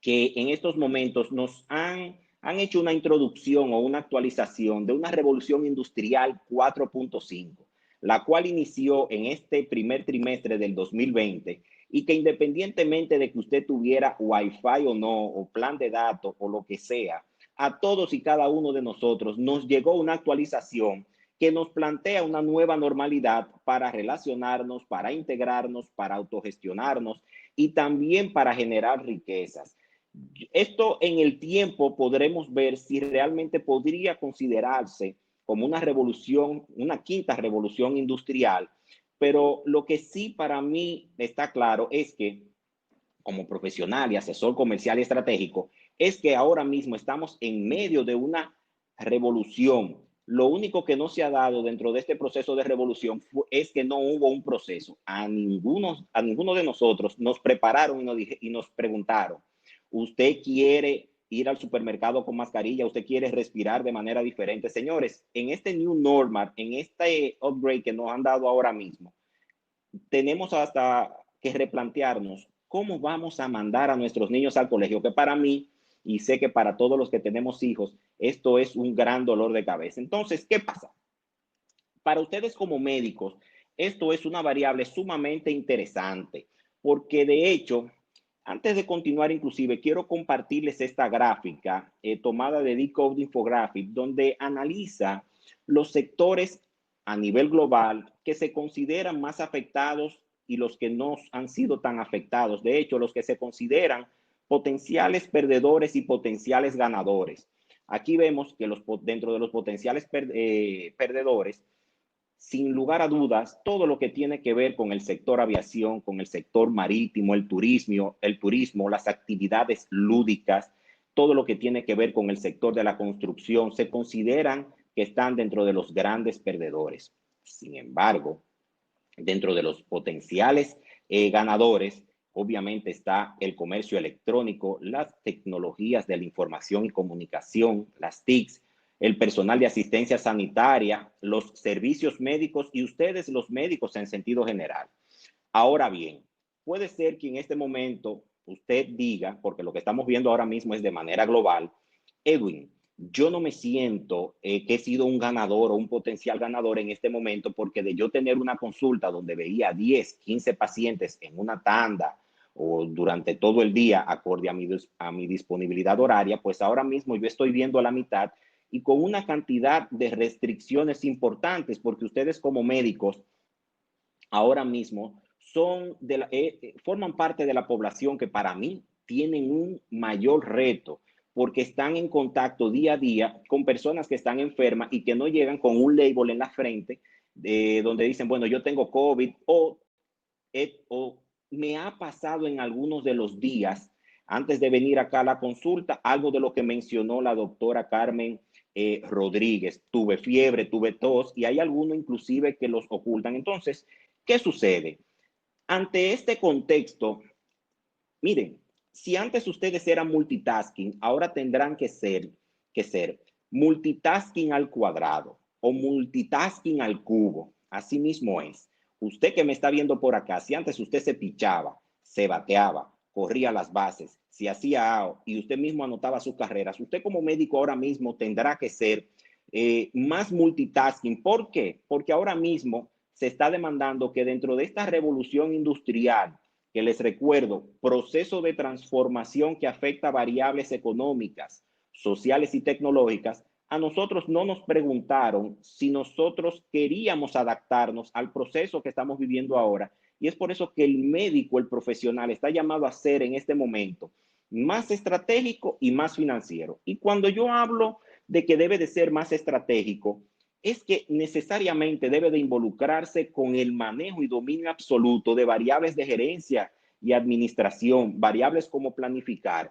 que en estos momentos nos han hecho una introducción o una actualización de una revolución industrial 4.5, la cual inició en este primer trimestre del 2020, y que independientemente de que usted tuviera Wi-Fi o no, o plan de datos o lo que sea, a todos y cada uno de nosotros nos llegó una actualización que nos plantea una nueva normalidad para relacionarnos, para integrarnos, para autogestionarnos y también para generar riquezas. Esto en el tiempo podremos ver si realmente podría considerarse como una revolución, una quinta revolución industrial, pero lo que sí para mí está claro es que, como profesional y asesor comercial y estratégico, es que ahora mismo estamos en medio de una revolución. Lo único que no se ha dado dentro de este proceso de revolución es que no hubo un proceso. A ninguno de nosotros nos prepararon y nos preguntaron: ¿usted quiere ir al supermercado con mascarilla? ¿Usted quiere respirar de manera diferente? Señores, en este new normal, en este upgrade que nos han dado ahora mismo, tenemos hasta que replantearnos cómo vamos a mandar a nuestros niños al colegio, que para mí, y sé que para todos los que tenemos hijos, esto es un gran dolor de cabeza. Entonces, ¿qué pasa? Para ustedes como médicos, esto es una variable sumamente interesante, porque de hecho, antes de continuar, inclusive, quiero compartirles esta gráfica tomada de Decode Infographic, donde analiza los sectores a nivel global que se consideran más afectados y los que no han sido tan afectados. De hecho, los que se consideran potenciales perdedores y potenciales ganadores. Aquí vemos que dentro de los potenciales perdedores, sin lugar a dudas, todo lo que tiene que ver con el sector aviación, con el sector marítimo, el turismo, las actividades lúdicas, todo lo que tiene que ver con el sector de la construcción, se consideran que están dentro de los grandes perdedores. Sin embargo, dentro de los potenciales ganadores, obviamente está el comercio electrónico, las tecnologías de la información y comunicación, las TICs, el personal de asistencia sanitaria, los servicios médicos y ustedes los médicos en sentido general. Ahora bien, puede ser que en este momento usted diga, porque lo que estamos viendo ahora mismo es de manera global, Edwin, yo no me siento que he sido un ganador o un potencial ganador en este momento, porque de yo tener una consulta donde veía 10, 15 pacientes en una tanda o durante todo el día acorde a mi disponibilidad horaria, pues ahora mismo yo estoy viendo a la mitad y con una cantidad de restricciones importantes, porque ustedes como médicos ahora mismo forman parte de la población que para mí tienen un mayor reto porque están en contacto día a día con personas que están enfermas y que no llegan con un label en la frente donde dicen, bueno, yo tengo COVID o me ha pasado en algunos de los días antes de venir acá a la consulta, algo de lo que mencionó la doctora Carmen Rodríguez. Tuve fiebre, tuve tos y hay algunos inclusive que los ocultan. Entonces, ¿qué sucede? Ante este contexto, miren, si antes ustedes eran multitasking, ahora tendrán que ser multitasking al cuadrado o multitasking al cubo. Así mismo es. Usted que me está viendo por acá, si antes usted se pichaba, se bateaba, corría las bases, si hacía AO y usted mismo anotaba sus carreras, usted como médico ahora mismo tendrá que ser más multitasking. ¿Por qué? Porque ahora mismo se está demandando que dentro de esta revolución industrial, que les recuerdo, proceso de transformación que afecta variables económicas, sociales y tecnológicas, a nosotros no nos preguntaron si nosotros queríamos adaptarnos al proceso que estamos viviendo ahora. Y es por eso que el médico, el profesional, está llamado a ser en este momento más estratégico y más financiero. Y cuando yo hablo de que debe de ser más estratégico, es que necesariamente debe de involucrarse con el manejo y dominio absoluto de variables de gerencia y administración, variables como planificar,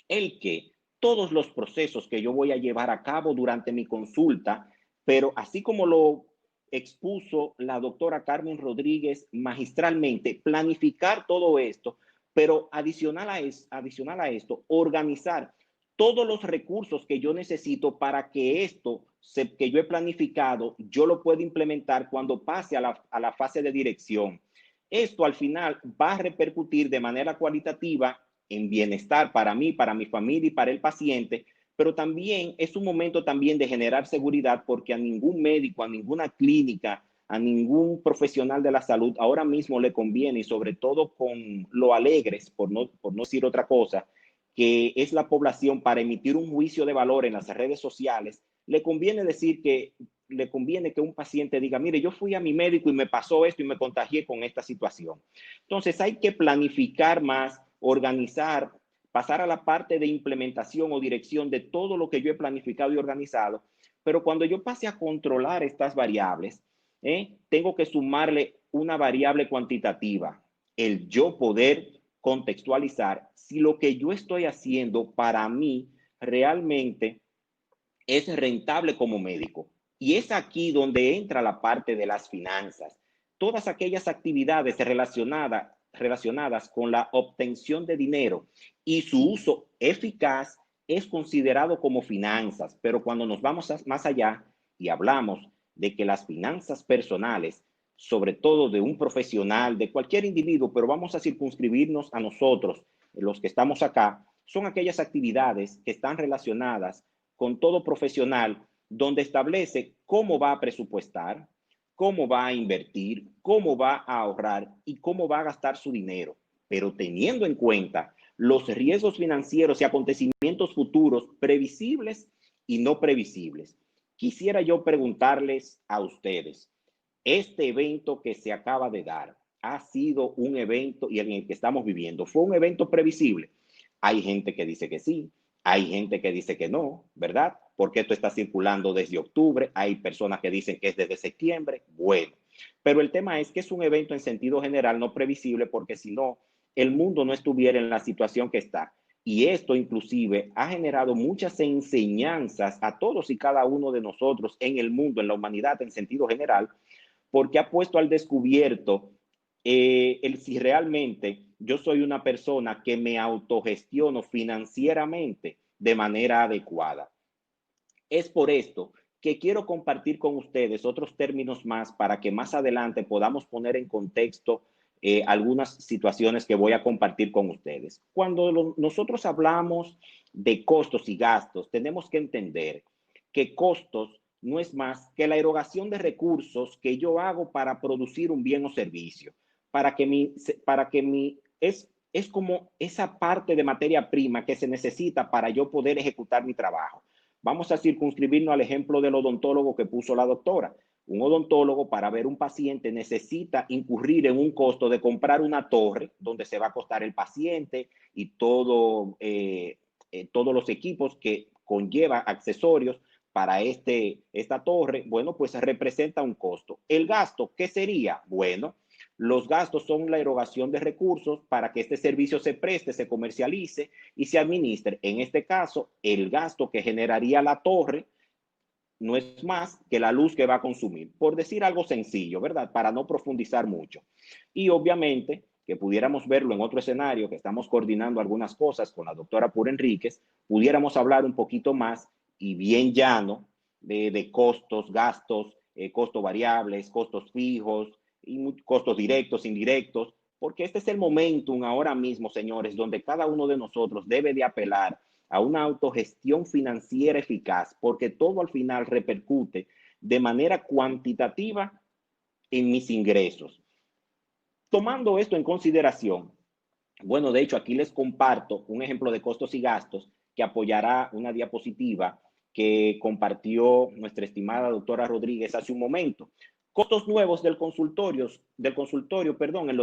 el que todos los procesos que yo voy a llevar a cabo durante mi consulta, pero así como lo expuso la doctora Carmen Rodríguez magistralmente, planificar todo esto, pero adicional a esto, organizar todos los recursos que yo necesito para que esto que yo he planificado, yo lo pueda implementar cuando pase a la fase de dirección. Esto al final va a repercutir de manera cualitativa en bienestar para mí, para mi familia y para el paciente, pero también es un momento también de generar seguridad porque a ningún médico, a ninguna clínica, a ningún profesional de la salud ahora mismo le conviene, y sobre todo con lo alegres, por no decir otra cosa, que es la población para emitir un juicio de valor en las redes sociales, le conviene que un paciente diga, mire, yo fui a mi médico y me pasó esto y me contagié con esta situación. Entonces hay que planificar más, organizar, pasar a la parte de implementación o dirección de todo lo que yo he planificado y organizado, pero cuando yo pase a controlar estas variables, tengo que sumarle una variable cuantitativa, el yo poder contextualizar si lo que yo estoy haciendo para mí realmente es rentable como médico. Y es aquí donde entra la parte de las finanzas. Todas aquellas actividades relacionadas con la obtención de dinero y su uso eficaz es considerado como finanzas. Pero cuando nos vamos más allá y hablamos de que las finanzas personales, sobre todo de un profesional, de cualquier individuo, pero vamos a circunscribirnos a nosotros, los que estamos acá, son aquellas actividades que están relacionadas con todo profesional, donde establece cómo va a presupuestar, cómo va a invertir, cómo va a ahorrar y cómo va a gastar su dinero, pero teniendo en cuenta los riesgos financieros y acontecimientos futuros previsibles y no previsibles. Quisiera yo preguntarles a ustedes, este evento que se acaba de dar ha sido un evento y en el que estamos viviendo, ¿fue un evento previsible? Hay gente que dice que sí, hay gente que dice que no, ¿verdad? Porque esto está circulando desde octubre, hay personas que dicen que es desde septiembre, bueno. Pero el tema es que es un evento en sentido general no previsible porque si no, el mundo no estuviera en la situación que está. Y esto inclusive ha generado muchas enseñanzas a todos y cada uno de nosotros en el mundo, en la humanidad en sentido general, porque ha puesto al descubierto si realmente yo soy una persona que me autogestiono financieramente de manera adecuada. Es por esto que quiero compartir con ustedes otros términos más para que más adelante podamos poner en contexto algunas situaciones que voy a compartir con ustedes. Cuando nosotros hablamos de costos y gastos, tenemos que entender que costos no es más que la erogación de recursos que yo hago para producir un bien o servicio, es como esa parte de materia prima que se necesita para yo poder ejecutar mi trabajo. Vamos a circunscribirnos al ejemplo del odontólogo que puso la doctora. Un odontólogo para ver un paciente necesita incurrir en un costo de comprar una torre donde se va a acostar el paciente y todos los equipos que conlleva accesorios para esta torre. Bueno, pues representa un costo. El gasto, ¿qué sería? Bueno, los gastos son la erogación de recursos para que este servicio se preste, se comercialice y se administre. En este caso, el gasto que generaría la torre no es más que la luz que va a consumir, por decir algo sencillo, ¿verdad? Para no profundizar mucho. Y obviamente que pudiéramos verlo en otro escenario, que estamos coordinando algunas cosas con la doctora Pura Enríquez, pudiéramos hablar un poquito más y bien llano de costos, gastos, costos variables, costos fijos, y costos directos, indirectos, porque este es el momentum ahora mismo, señores, donde cada uno de nosotros debe de apelar a una autogestión financiera eficaz, porque todo al final repercute de manera cuantitativa en mis ingresos. Tomando esto en consideración, bueno, de hecho, aquí les comparto un ejemplo de costos y gastos que apoyará una diapositiva que compartió nuestra estimada doctora Rodríguez hace un momento. Costos nuevos del consultorio, en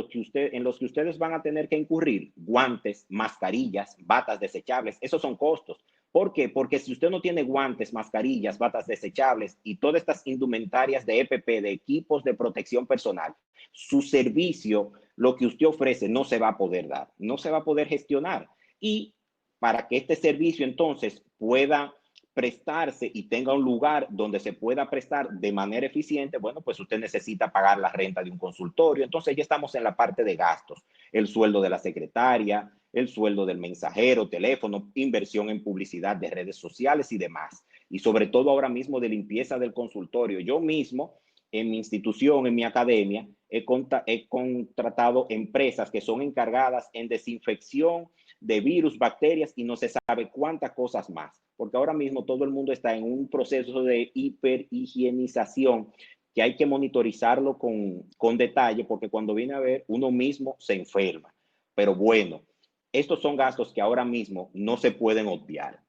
los que ustedes van a tener que incurrir: guantes, mascarillas, batas desechables. Esos son costos. ¿Por qué? Porque si usted no tiene guantes, mascarillas, batas desechables y todas estas indumentarias de EPP, de equipos de protección personal, su servicio, lo que usted ofrece, no se va a poder dar, no se va a poder gestionar. Y para que este servicio entonces pueda prestarse y tenga un lugar donde se pueda prestar de manera eficiente, bueno, pues usted necesita pagar la renta de un consultorio. Entonces ya estamos en la parte de gastos: el sueldo de la secretaria, el sueldo del mensajero, teléfono, inversión en publicidad de redes sociales y demás. Y sobre todo ahora mismo de limpieza del consultorio. Yo mismo, en mi institución, en mi academia, he contratado empresas que son encargadas en desinfección de virus, bacterias y no se sabe cuántas cosas más, porque ahora mismo todo el mundo está en un proceso de hiperhigienización que hay que monitorizarlo con detalle, porque cuando viene a ver, uno mismo se enferma. Pero bueno, estos son gastos que ahora mismo no se pueden obviar.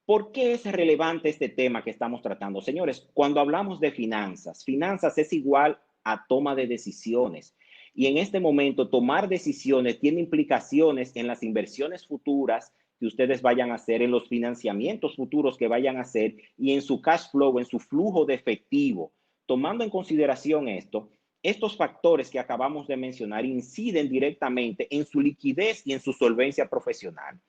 ¿Por qué es relevante este tema que estamos tratando? Señores, cuando hablamos de finanzas, finanzas es igual a toma de decisiones. Y en este momento, tomar decisiones tiene implicaciones en las inversiones futuras que ustedes vayan a hacer, en los financiamientos futuros que vayan a hacer y en su cash flow, en su flujo de efectivo. Tomando en consideración esto, estos factores que acabamos de mencionar inciden directamente en su liquidez y en su solvencia profesional.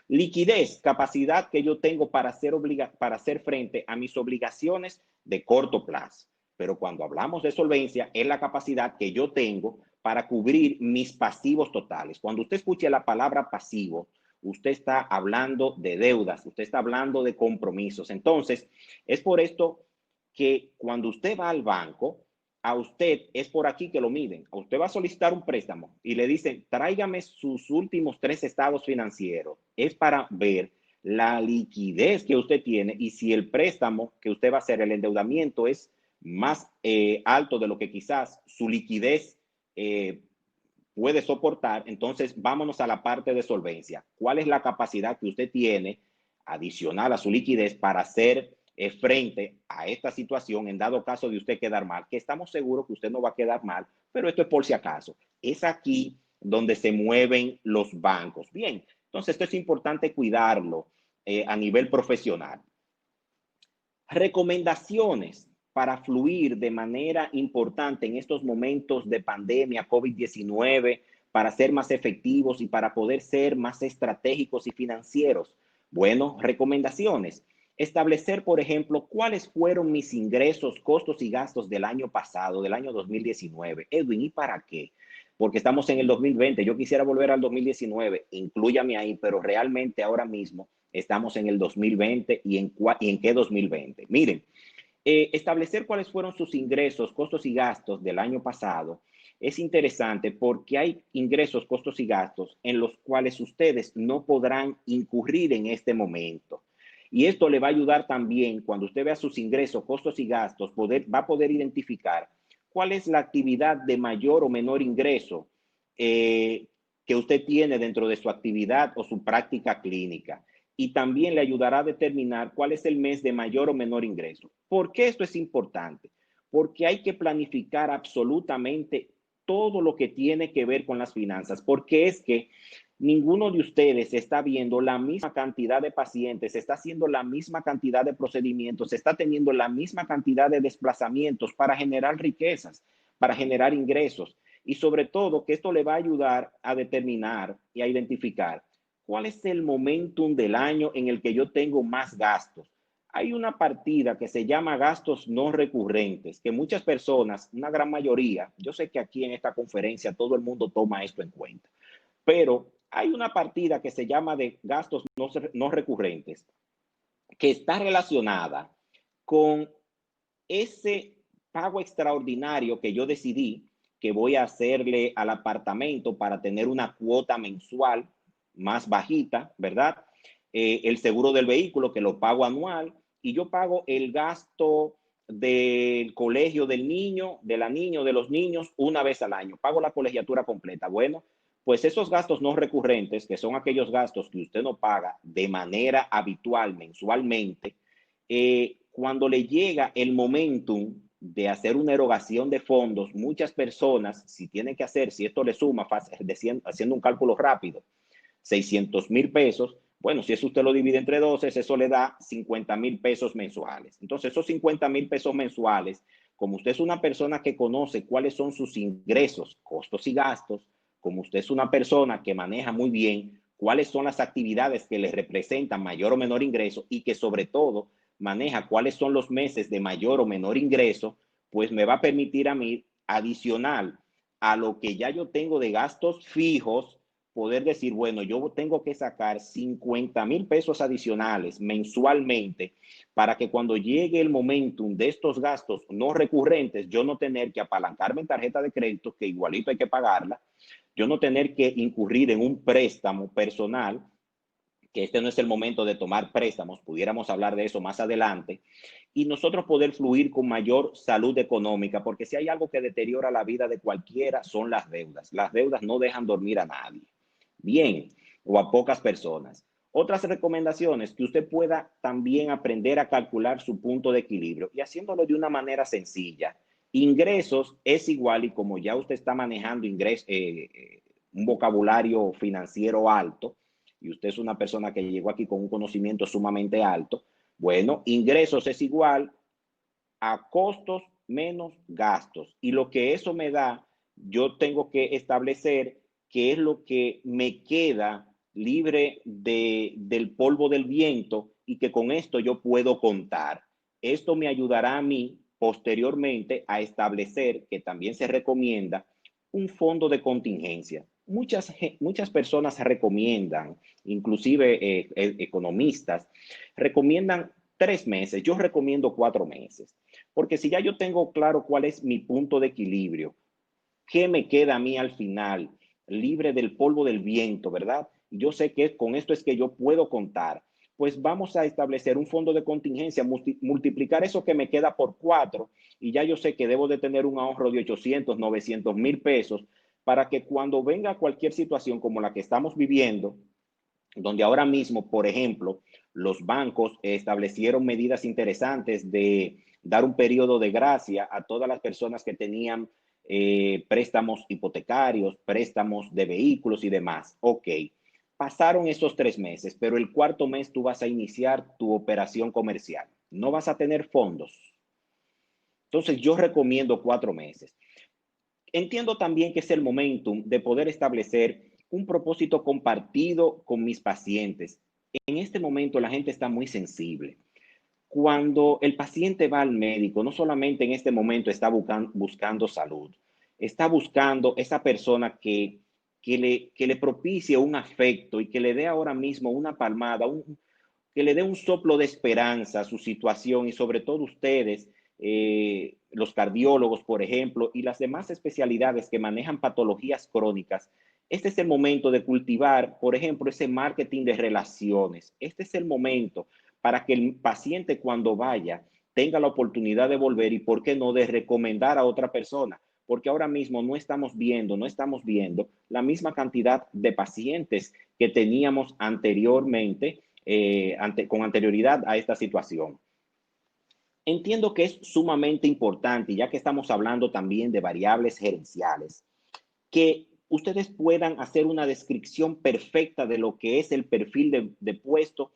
Liquidez, capacidad que yo tengo para hacer frente a mis obligaciones de corto plazo. Pero cuando hablamos de solvencia, es la capacidad que yo tengo para cubrir mis pasivos totales. Cuando usted escuche la palabra pasivo, usted está hablando de deudas, usted está hablando de compromisos. Entonces, es por esto que cuando usted va al banco, a usted es por aquí que lo miden. A usted va a solicitar un préstamo y le dicen: tráigame sus últimos 3 estados financieros. Es para ver la liquidez que usted tiene y si el préstamo que usted va a hacer, el endeudamiento, es más alto de lo que quizás su liquidez puede soportar. Entonces, vámonos a la parte de solvencia. ¿Cuál es la capacidad que usted tiene adicional a su liquidez para hacer frente a esta situación en dado caso de usted quedar mal? Que estamos seguros que usted no va a quedar mal, pero esto es por si acaso. Es aquí donde se mueven los bancos. Bien, entonces esto es importante cuidarlo a nivel profesional. Recomendaciones para fluir de manera importante en estos momentos de pandemia COVID-19, para ser más efectivos y para poder ser más estratégicos y financieros. Bueno, recomendaciones: establecer, por ejemplo, cuáles fueron mis ingresos, costos y gastos del año pasado, del año 2019. Edwin, ¿y para qué? Porque estamos en el 2020. Yo quisiera volver al 2019. Inclúyame ahí, pero realmente ahora mismo estamos en el 2020 y en qué 2020. Miren, establecer cuáles fueron sus ingresos, costos y gastos del año pasado es interesante porque hay ingresos, costos y gastos en los cuales ustedes no podrán incurrir en este momento. Y esto le va a ayudar también cuando usted vea sus ingresos, costos y gastos, va a poder identificar cuál es la actividad de mayor o menor ingreso que usted tiene dentro de su actividad o su práctica clínica. Y también le ayudará a determinar cuál es el mes de mayor o menor ingreso. ¿Por qué esto es importante? Porque hay que planificar absolutamente todo lo que tiene que ver con las finanzas, porque es que ninguno de ustedes está viendo la misma cantidad de pacientes, está haciendo la misma cantidad de procedimientos, está teniendo la misma cantidad de desplazamientos para generar riquezas, para generar ingresos. Y sobre todo que esto le va a ayudar a determinar y a identificar cuál es el momentum del año en el que yo tengo más gastos. Hay una partida que se llama gastos no recurrentes, que muchas personas, una gran mayoría, yo sé que aquí en esta conferencia todo el mundo toma esto en cuenta, pero hay una partida que se llama de gastos no recurrentes, que está relacionada con ese pago extraordinario que yo decidí que voy a hacerle al apartamento para tener una cuota mensual más bajita, ¿verdad? El seguro del vehículo que lo pago anual y yo pago el gasto del colegio del niño, de la niña, de los niños una vez al año. Pago la colegiatura completa. Bueno, pues esos gastos no recurrentes, que son aquellos gastos que usted no paga de manera habitual mensualmente, cuando le llega el momentum de hacer una erogación de fondos, muchas personas, si tienen que hacer, si esto le suma, haciendo un cálculo rápido, 600,000 pesos, bueno, si eso usted lo divide entre 12, eso le da 50,000 pesos mensuales. Entonces, esos 50,000 pesos mensuales, como usted es una persona que conoce cuáles son sus ingresos, costos y gastos, como usted es una persona que maneja muy bien cuáles son las actividades que le representan mayor o menor ingreso y que sobre todo maneja cuáles son los meses de mayor o menor ingreso, pues me va a permitir a mí, adicional a lo que ya yo tengo de gastos fijos, poder decir, bueno, yo tengo que sacar 50,000 pesos adicionales mensualmente para que cuando llegue el momentum de estos gastos no recurrentes, yo no tener que apalancarme en tarjeta de crédito, que igualito hay que pagarla, yo no tener que incurrir en un préstamo personal, que este no es el momento de tomar préstamos, pudiéramos hablar de eso más adelante, y nosotros poder fluir con mayor salud económica, porque si hay algo que deteriora la vida de cualquiera son las deudas. Las deudas no dejan dormir a nadie, bien, o a pocas personas. Otras recomendaciones, que usted pueda también aprender a calcular su punto de equilibrio y haciéndolo de una manera sencilla. Ingresos es igual, y como ya usted está manejando un vocabulario financiero alto, y usted es una persona que llegó aquí con un conocimiento sumamente alto, bueno, ingresos es igual a costos menos gastos. Y lo que eso me da, yo tengo que establecer qué es lo que me queda libre del polvo del viento y que con esto yo puedo contar. Esto me ayudará a mí posteriormente a establecer, que también se recomienda, un fondo de contingencia. Muchas personas recomiendan, inclusive economistas, recomiendan 3 meses. Yo recomiendo 4 meses. Porque si ya yo tengo claro cuál es mi punto de equilibrio, qué me queda a mí al final, libre del polvo del viento, ¿verdad? Yo sé que con esto es que yo puedo contar. Pues vamos a establecer un fondo de contingencia, multiplicar eso que me queda por 4 y ya yo sé que debo de tener un ahorro de 800, 900,000 pesos para que cuando venga cualquier situación como la que estamos viviendo, donde ahora mismo, por ejemplo, los bancos establecieron medidas interesantes de dar un periodo de gracia a todas las personas que tenían préstamos hipotecarios, préstamos de vehículos y demás. Ok, pasaron esos 3 meses, pero el cuarto mes tú vas a iniciar tu operación comercial. No vas a tener fondos. Entonces yo recomiendo 4 meses. Entiendo también que es el momentum de poder establecer un propósito compartido con mis pacientes. En este momento la gente está muy sensible. Cuando el paciente va al médico, no solamente en este momento está buscando salud, está buscando esa persona que le propicie un afecto y que le dé ahora mismo una palmada, que le dé un soplo de esperanza a su situación y sobre todo ustedes, los cardiólogos, por ejemplo, y las demás especialidades que manejan patologías crónicas. Este es el momento de cultivar, por ejemplo, ese marketing de relaciones. Este es el momento para que el paciente cuando vaya tenga la oportunidad de volver y, ¿por qué no?, de recomendar a otra persona. Porque ahora mismo no estamos viendo la misma cantidad de pacientes que teníamos anteriormente, con anterioridad a esta situación. Entiendo que es sumamente importante, ya que estamos hablando también de variables gerenciales, que ustedes puedan hacer una descripción perfecta de lo que es el perfil de puesto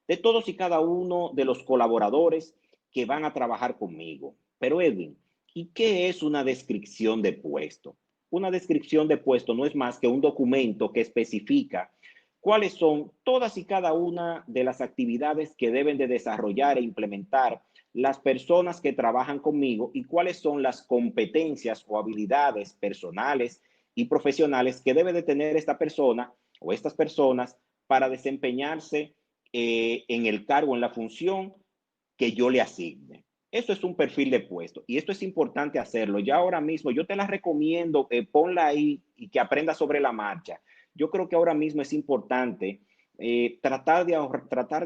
de todos y cada uno de los colaboradores que van a trabajar conmigo. Pero Edwin, ¿y qué es una descripción de puesto? Una descripción de puesto no es más que un documento que especifica cuáles son todas y cada una de las actividades que deben de desarrollar e implementar las personas que trabajan conmigo y cuáles son las competencias o habilidades personales y profesionales que debe de tener esta persona o estas personas para desempeñarse en el cargo, en la función que yo le asigne. Eso es un perfil de puesto y esto es importante hacerlo. Ya ahora mismo yo te la recomiendo, ponla ahí y que aprenda sobre la marcha. Yo creo que ahora mismo es importante tratar de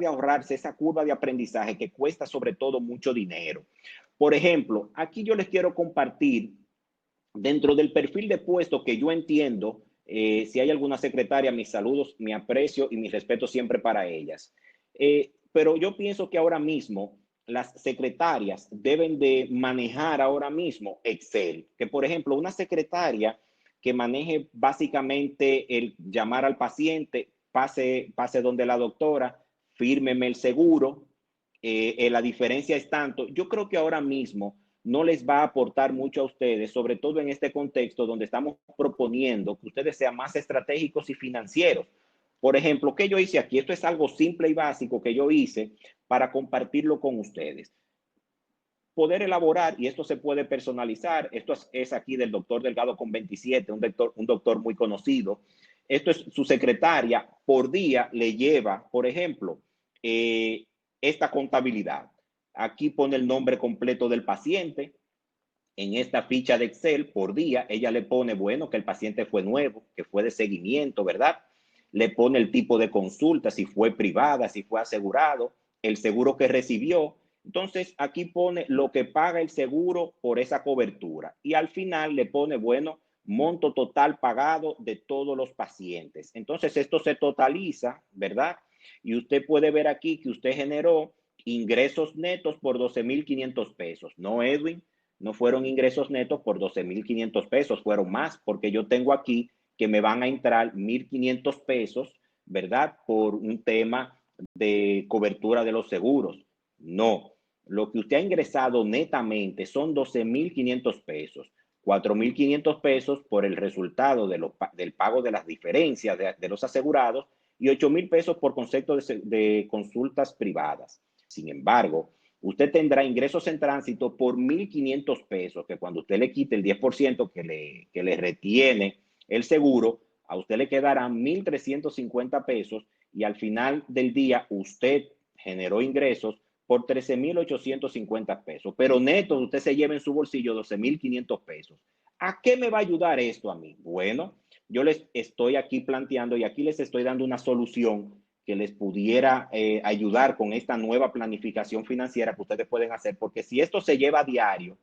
ahorrarse esa curva de aprendizaje que cuesta sobre todo mucho dinero. Por ejemplo, aquí yo les quiero compartir dentro del perfil de puesto que yo entiendo, si hay alguna secretaria, mis saludos, mi aprecio y mi respeto siempre para ellas. Pero yo pienso que ahora mismo las secretarias deben de manejar ahora mismo Excel. Que, por ejemplo, una secretaria que maneje básicamente el llamar al paciente, pase donde la doctora, fírmeme el seguro, la diferencia es tanto. Yo creo que ahora mismo no les va a aportar mucho a ustedes, sobre todo en este contexto donde estamos proponiendo que ustedes sean más estratégicos y financieros. Por ejemplo, ¿qué yo hice aquí? Esto es algo simple y básico que yo hice para compartirlo con ustedes. Poder elaborar, y esto se puede personalizar, esto es aquí del doctor Delgado con 27, un doctor muy conocido. Esto es su secretaria, por día le lleva, por ejemplo, esta contabilidad. Aquí pone el nombre completo del paciente. En esta ficha de Excel por día, ella le pone, bueno, que el paciente fue nuevo, que fue de seguimiento, ¿verdad? Le pone el tipo de consulta, si fue privada, si fue asegurado, el seguro que recibió. Entonces, aquí pone lo que paga el seguro por esa cobertura. Y al final le pone, bueno, monto total pagado de todos los pacientes. Entonces, esto se totaliza, ¿verdad? Y usted puede ver aquí que usted generó ingresos netos por 12,500 pesos. ¿No, Edwin? No fueron ingresos netos por 12,500 pesos, fueron más, porque yo tengo aquí que me van a entrar 1,500 pesos, ¿verdad? Por un tema de cobertura de los seguros. No, lo que usted ha ingresado netamente son 12,500 pesos. 4,500 pesos por el resultado del pago de las diferencias de los asegurados y 8,000 pesos por concepto de consultas privadas. Sin embargo, usted tendrá ingresos en tránsito por 1,500 pesos, que cuando usted le quite el 10% que le retiene el seguro, a usted le quedarán 1,350 pesos y al final del día usted generó ingresos por 13,850 pesos. Pero neto, usted se lleva en su bolsillo 12,500 pesos. ¿A qué me va a ayudar esto a mí? Bueno, yo les estoy aquí planteando y aquí les estoy dando una solución que les pudiera ayudar con esta nueva planificación financiera que ustedes pueden hacer, porque si esto se lleva a diario,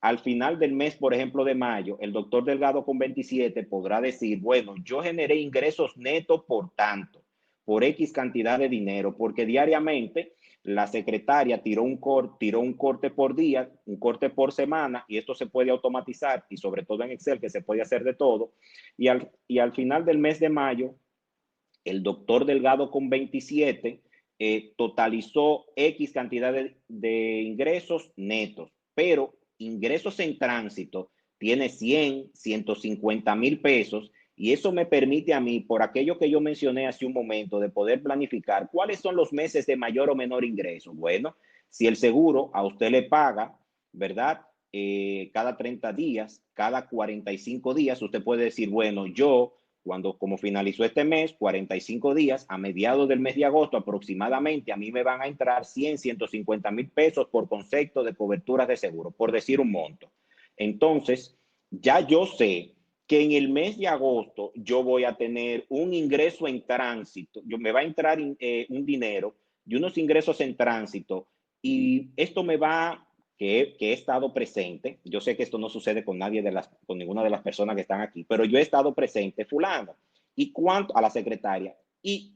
al final del mes, por ejemplo, de mayo, el doctor Delgado con 27 podrá decir, bueno, yo generé ingresos netos por tanto, por X cantidad de dinero, porque diariamente la secretaria tiró un corte por día, un corte por semana, y esto se puede automatizar, y sobre todo en Excel, que se puede hacer de todo, y al final del mes de mayo, el doctor Delgado con 27 totalizó X cantidad de ingresos netos, pero ingresos en tránsito tiene 100, 150,000 pesos y eso me permite a mí, por aquello que yo mencioné hace un momento, de poder planificar cuáles son los meses de mayor o menor ingreso. Bueno, si el seguro a usted le paga, ¿verdad? Cada 30 días, cada 45 días, usted puede decir, bueno, yo como finalizó este mes, 45 días, a mediados del mes de agosto aproximadamente, a mí me van a entrar 150,000 pesos por concepto de coberturas de seguro, por decir un monto. Entonces, ya yo sé que en el mes de agosto yo voy a tener un ingreso en tránsito, me va a entrar un dinero y unos ingresos en tránsito, y esto me va, que he estado presente, yo sé que esto no sucede con con ninguna de las personas que están aquí, pero yo he estado presente, fulano, ¿y cuánto? A la secretaria, ¿y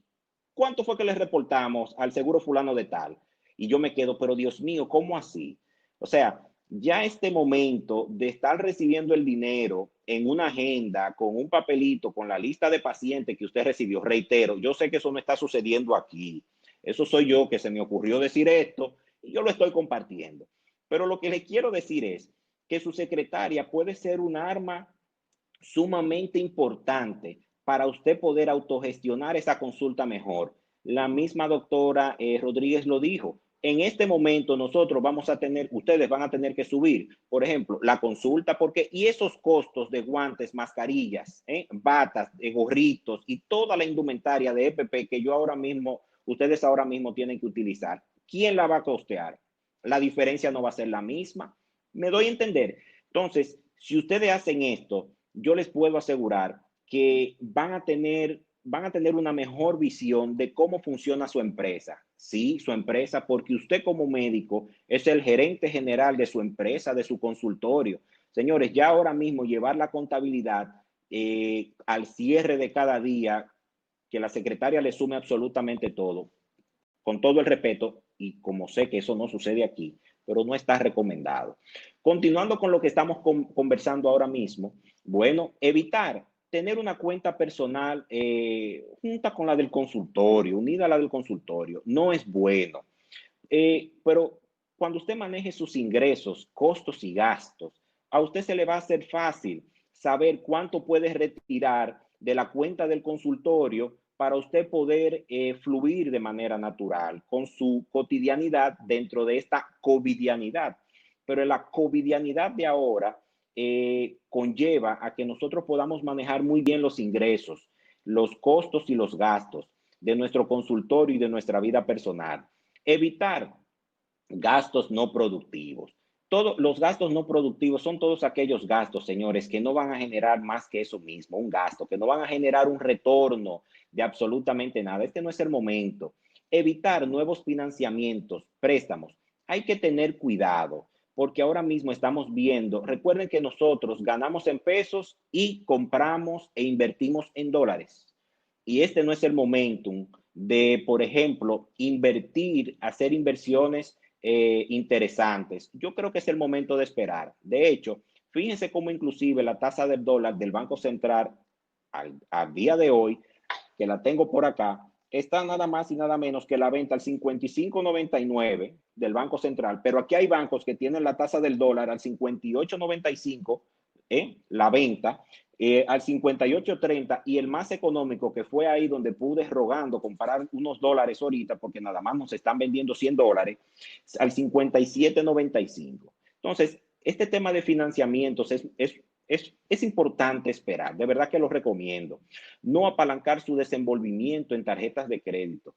cuánto fue que le reportamos al seguro fulano de tal? Y yo me quedo, pero Dios mío, ¿cómo así? O sea, ya este momento de estar recibiendo el dinero en una agenda, con un papelito, con la lista de pacientes que usted recibió, reitero, yo sé que eso no está sucediendo aquí. Eso soy yo que se me ocurrió decir esto y yo lo estoy compartiendo. Pero lo que le quiero decir es que su secretaria puede ser un arma sumamente importante para usted poder autogestionar esa consulta mejor. La misma doctora Rodríguez lo dijo. En este momento nosotros ustedes van a tener que subir, por ejemplo, la consulta, y esos costos de guantes, mascarillas, batas, gorritos y toda la indumentaria de EPP que ustedes ahora mismo tienen que utilizar, ¿quién la va a costear? La diferencia no va a ser la misma. ¿Me doy a entender? Entonces, si ustedes hacen esto, yo les puedo asegurar que van a tener una mejor visión de cómo funciona su empresa. Sí, su empresa, porque usted como médico es el gerente general de su empresa, de su consultorio. Señores, ya ahora mismo llevar la contabilidad al cierre de cada día, que la secretaria le sume absolutamente todo, con todo el respeto, y como sé que eso no sucede aquí, pero no está recomendado. Continuando con lo que estamos conversando ahora mismo, bueno, evitar tener una cuenta personal junta con la del consultorio, unida a la del consultorio, no es bueno. Pero cuando usted maneje sus ingresos, costos y gastos, a usted se le va a hacer fácil saber cuánto puede retirar de la cuenta del consultorio para usted poder fluir de manera natural con su cotidianidad dentro de esta covidianidad. Pero la covidianidad de ahora conlleva a que nosotros podamos manejar muy bien los ingresos, los costos y los gastos de nuestro consultorio y de nuestra vida personal. Evitar gastos no productivos. Todos los gastos no productivos son todos aquellos gastos, señores, que no van a generar más que eso mismo, un gasto, que no van a generar un retorno de absolutamente nada. Este no es el momento. Evitar nuevos financiamientos, préstamos. Hay que tener cuidado, porque ahora mismo estamos viendo, recuerden que nosotros ganamos en pesos y compramos e invertimos en dólares. Y este no es el momentum de, por ejemplo, hacer inversiones interesantes. Yo creo que es el momento de esperar. De hecho, fíjense cómo inclusive la tasa del dólar del Banco Central al día de hoy, que la tengo por acá, está nada más y nada menos que la venta al 55.99 del Banco Central, pero aquí hay bancos que tienen la tasa del dólar al 58.95, la venta, al 58.30, y el más económico, que fue ahí donde pude rogando comprar unos dólares ahorita, porque nada más nos están vendiendo $100, al 57.95. Entonces, este tema de financiamientos es importante esperar, de verdad que lo recomiendo. No apalancar su desenvolvimiento en tarjetas de crédito.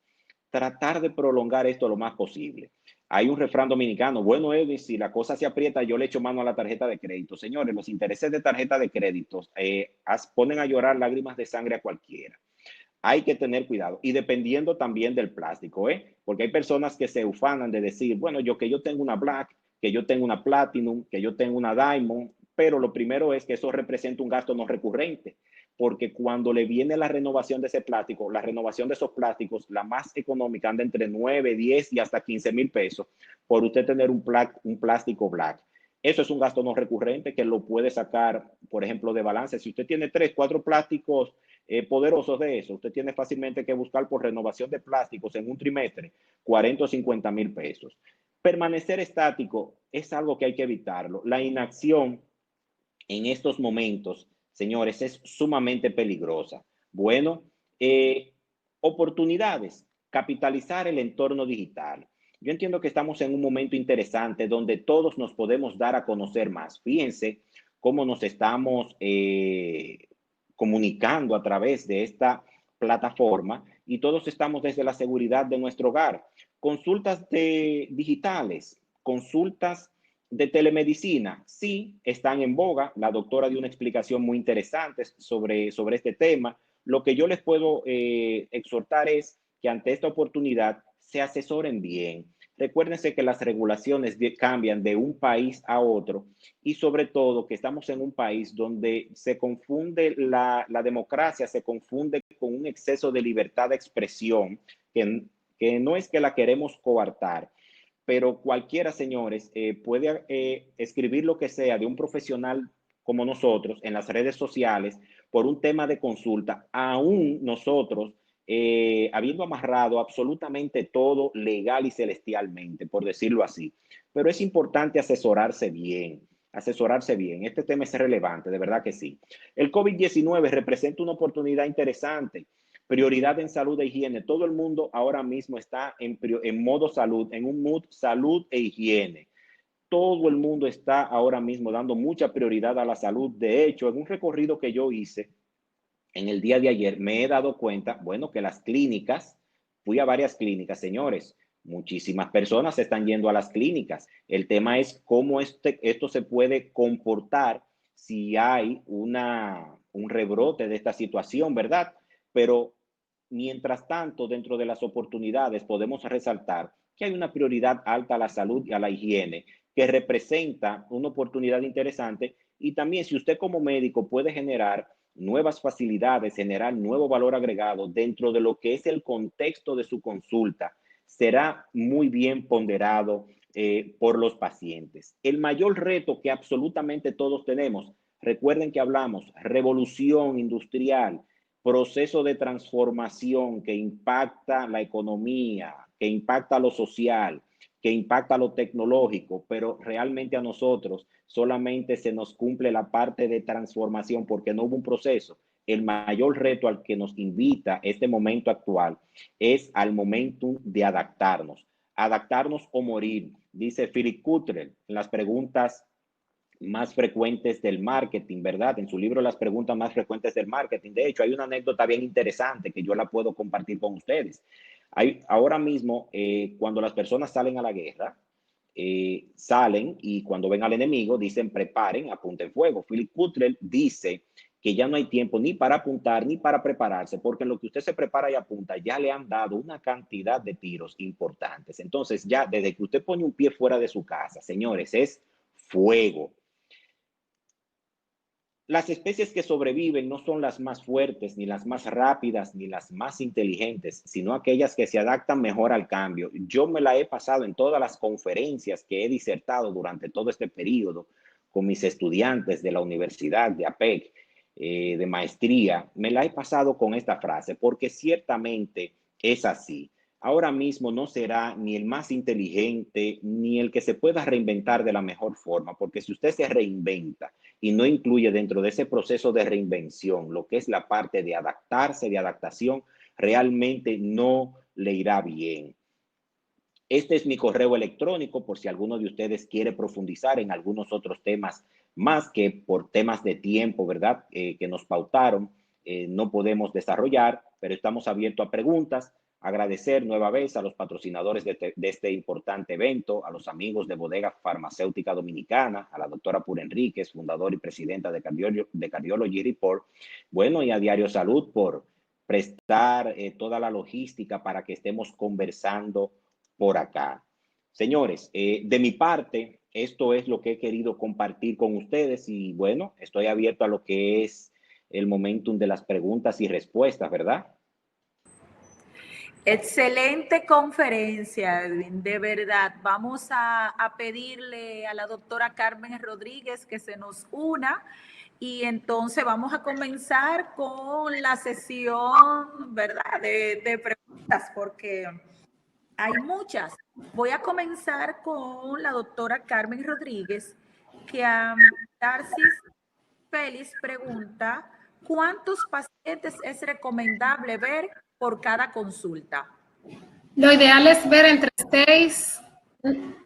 Tratar de prolongar esto lo más posible. Hay un refrán dominicano, bueno, Edwin, si la cosa se aprieta, yo le echo mano a la tarjeta de crédito. Señores, los intereses de tarjeta de crédito ponen a llorar lágrimas de sangre a cualquiera. Hay que tener cuidado, y dependiendo también del plástico, porque hay personas que se ufanan de decir, bueno, yo tengo una Black, que yo tengo una Platinum, que yo tengo una Diamond, pero lo primero es que eso representa un gasto no recurrente, porque cuando le viene la renovación de ese plástico, la renovación de esos plásticos, la más económica anda entre 9, 10 y hasta 15,000 pesos por usted tener un plástico Black. Eso es un gasto no recurrente que lo puede sacar, por ejemplo, de balance. Si usted tiene 3, 4 plásticos poderosos de eso, usted tiene fácilmente que buscar por renovación de plásticos en un trimestre 40 o 50,000 pesos. Permanecer estático es algo que hay que evitarlo. La inacción en estos momentos, señores, es sumamente peligrosa. Bueno, oportunidades, capitalizar el entorno digital. Yo entiendo que estamos en un momento interesante donde todos nos podemos dar a conocer más. Fíjense cómo nos estamos comunicando a través de esta plataforma y todos estamos desde la seguridad de nuestro hogar. Consultas digitales, consultas de telemedicina, sí, están en boga. La doctora dio una explicación muy interesante sobre este tema. Lo que yo les puedo exhortar es que ante esta oportunidad se asesoren bien. Recuérdense que las regulaciones cambian de un país a otro y sobre todo que estamos en un país donde se confunde la democracia, se confunde con un exceso de libertad de expresión que no es que la queremos coartar, pero cualquiera, señores, puede escribir lo que sea de un profesional como nosotros en las redes sociales por un tema de consulta, aún nosotros habiendo amarrado absolutamente todo legal y celestialmente, por decirlo así. Pero es importante asesorarse bien. Asesorarse bien. Este tema es relevante, de verdad que sí. El COVID-19 representa una oportunidad interesante. Prioridad en salud e higiene. Todo el mundo ahora mismo está en modo salud, en un mood salud e higiene. Todo el mundo está ahora mismo dando mucha prioridad a la salud. De hecho, en un recorrido que yo hice en el día de ayer, me he dado cuenta, bueno, que las clínicas, fui a varias clínicas, señores, muchísimas personas están yendo a las clínicas. El tema es cómo esto se puede comportar si hay un rebrote de esta situación, ¿verdad? Pero mientras tanto, dentro de las oportunidades, podemos resaltar que hay una prioridad alta a la salud y a la higiene, que representa una oportunidad interesante. Y también, si usted como médico puede generar nuevas facilidades, generar nuevo valor agregado dentro de lo que es el contexto de su consulta, será muy bien ponderado por los pacientes. El mayor reto que absolutamente todos tenemos, recuerden que hablamos revolución industrial, proceso de transformación que impacta la economía, que impacta lo social, que impacta lo tecnológico, pero realmente a nosotros solamente se nos cumple la parte de transformación porque no hubo un proceso. El mayor reto al que nos invita este momento actual es al momento de adaptarnos o morir, dice Philip Kotler en las preguntas más frecuentes del marketing, ¿verdad? En su libro Las preguntas más frecuentes del marketing. De hecho, hay una anécdota bien interesante que yo la puedo compartir con ustedes. Ahora mismo, cuando las personas salen a la guerra, salen y cuando ven al enemigo dicen preparen, apunten fuego. Philip Kotler dice que ya no hay tiempo ni para apuntar ni para prepararse, porque en lo que usted se prepara y apunta ya le han dado una cantidad de tiros importantes. Entonces ya desde que usted pone un pie fuera de su casa, señores, es fuego. Las especies que sobreviven no son las más fuertes, ni las más rápidas, ni las más inteligentes, sino aquellas que se adaptan mejor al cambio. Yo me la he pasado en todas las conferencias que he disertado durante todo este periodo con mis estudiantes de la universidad, de APEC, de maestría. Me la he pasado con esta frase, porque ciertamente es así. Ahora mismo no será ni el más inteligente, ni el que se pueda reinventar de la mejor forma, porque si usted se reinventa y no incluye dentro de ese proceso de reinvención lo que es la parte de adaptarse, de adaptación, realmente no le irá bien. Este es mi correo electrónico por si alguno de ustedes quiere profundizar en algunos otros temas más que por temas de tiempo, ¿verdad? Que nos pautaron, no podemos desarrollar, pero estamos abiertos a preguntas. Agradecer nueva vez a los patrocinadores de este importante evento, a los amigos de Bodega Farmacéutica Dominicana, a la doctora Pura Enríquez, fundadora y presidenta de Cardiology Report, bueno, y a Diario Salud por prestar toda la logística para que estemos conversando por acá. Señores, de mi parte, esto es lo que he querido compartir con ustedes y bueno, estoy abierto a lo que es el momentum de las preguntas y respuestas, ¿verdad? Excelente conferencia, Edwin, de verdad. Vamos a pedirle a la doctora Carmen Rodríguez que se nos una y entonces vamos a comenzar con la sesión, ¿verdad? De preguntas, porque hay muchas. Voy a comenzar con la doctora Carmen Rodríguez, que a Darcis Félix pregunta, ¿cuántos pacientes es recomendable ver por cada consulta? Lo ideal es ver entre 6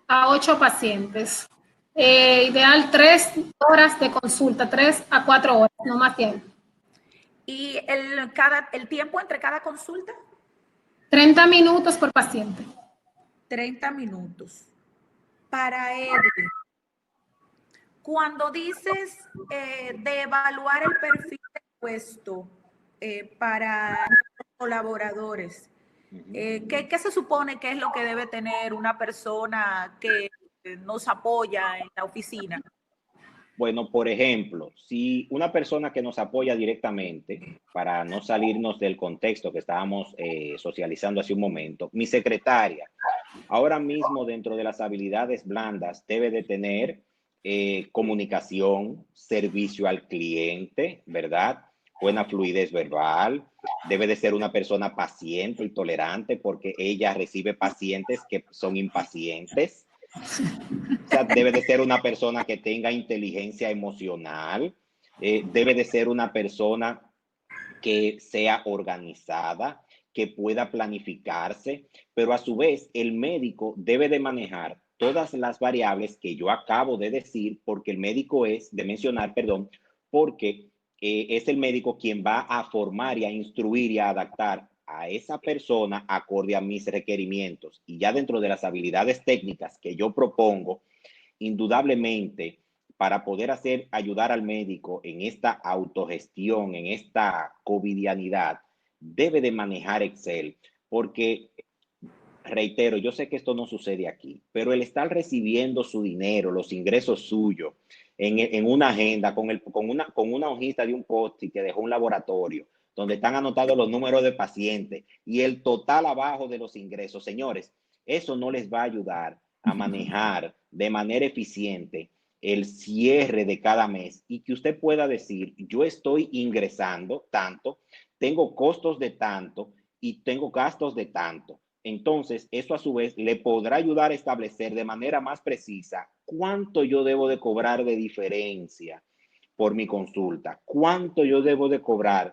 a 8 pacientes. Ideal 3 horas de consulta, 3 a 4 horas, no más tiempo. ¿Y el tiempo entre cada consulta? 30 minutos por paciente. 30 minutos. Para Edwin, cuando dices de evaluar el perfil de puesto para los colaboradores, ¿qué se supone que es lo que debe tener una persona que nos apoya en la oficina? Bueno, por ejemplo, si una persona que nos apoya directamente, para no salirnos del contexto que estábamos socializando hace un momento, mi secretaria, ahora mismo dentro de las habilidades blandas debe de tener comunicación, servicio al cliente, ¿verdad? Buena fluidez verbal, debe de ser una persona paciente y tolerante porque ella recibe pacientes que son impacientes. O sea, debe de ser una persona que tenga inteligencia emocional, debe de ser una persona que sea organizada, que pueda planificarse, pero a su vez el médico debe de manejar todas las variables que yo acabo de decir, porque el médico porque es el médico quien va a formar y a instruir y a adaptar a esa persona acorde a mis requerimientos. Y ya dentro de las habilidades técnicas que yo propongo, indudablemente, para poder ayudar al médico en esta autogestión, en esta covidianidad, debe de manejar Excel, porque, reitero, yo sé que esto no sucede aquí, pero el estar recibiendo su dinero, los ingresos suyos, en una agenda, con una hojita de un post-it que dejó un laboratorio, donde están anotados los números de pacientes y el total abajo de los ingresos. Señores, eso no les va a ayudar a manejar de manera eficiente el cierre de cada mes y que usted pueda decir, yo estoy ingresando tanto, tengo costos de tanto y tengo gastos de tanto. Entonces, eso a su vez le podrá ayudar a establecer de manera más precisa cuánto yo debo de cobrar de diferencia por mi consulta, cuánto yo debo de cobrar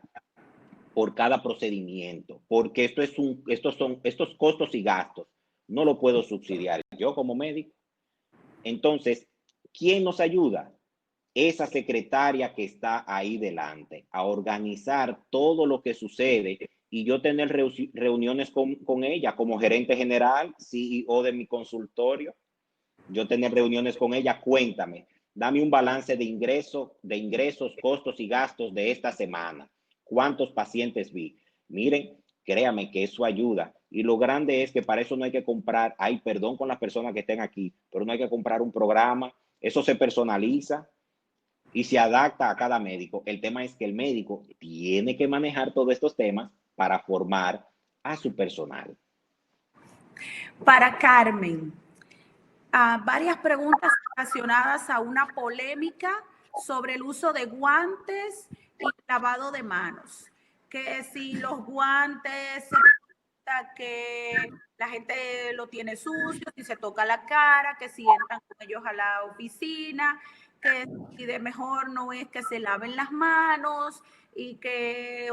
por cada procedimiento, porque estos costos y gastos no lo puedo subsidiar yo como médico. Entonces, ¿quién nos ayuda? Esa secretaria que está ahí delante, a organizar todo lo que sucede y yo tener reuniones con ella como gerente general, CEO de mi consultorio, yo tener reuniones con ella, cuéntame, dame un balance de ingresos, costos y gastos de esta semana. ¿Cuántos pacientes vi? Miren, créame que eso ayuda. Y lo grande es que para eso no hay que comprar, perdón con las personas que estén aquí, pero no hay que comprar un programa. Eso se personaliza y se adapta a cada médico. El tema es que el médico tiene que manejar todos estos temas para formar a su personal. Para Carmen, varias preguntas relacionadas a una polémica sobre el uso de guantes y lavado de manos. Que si los guantes, que la gente lo tiene sucio, si se toca la cara, que si entran con ellos a la oficina, que si de mejor no es que se laven las manos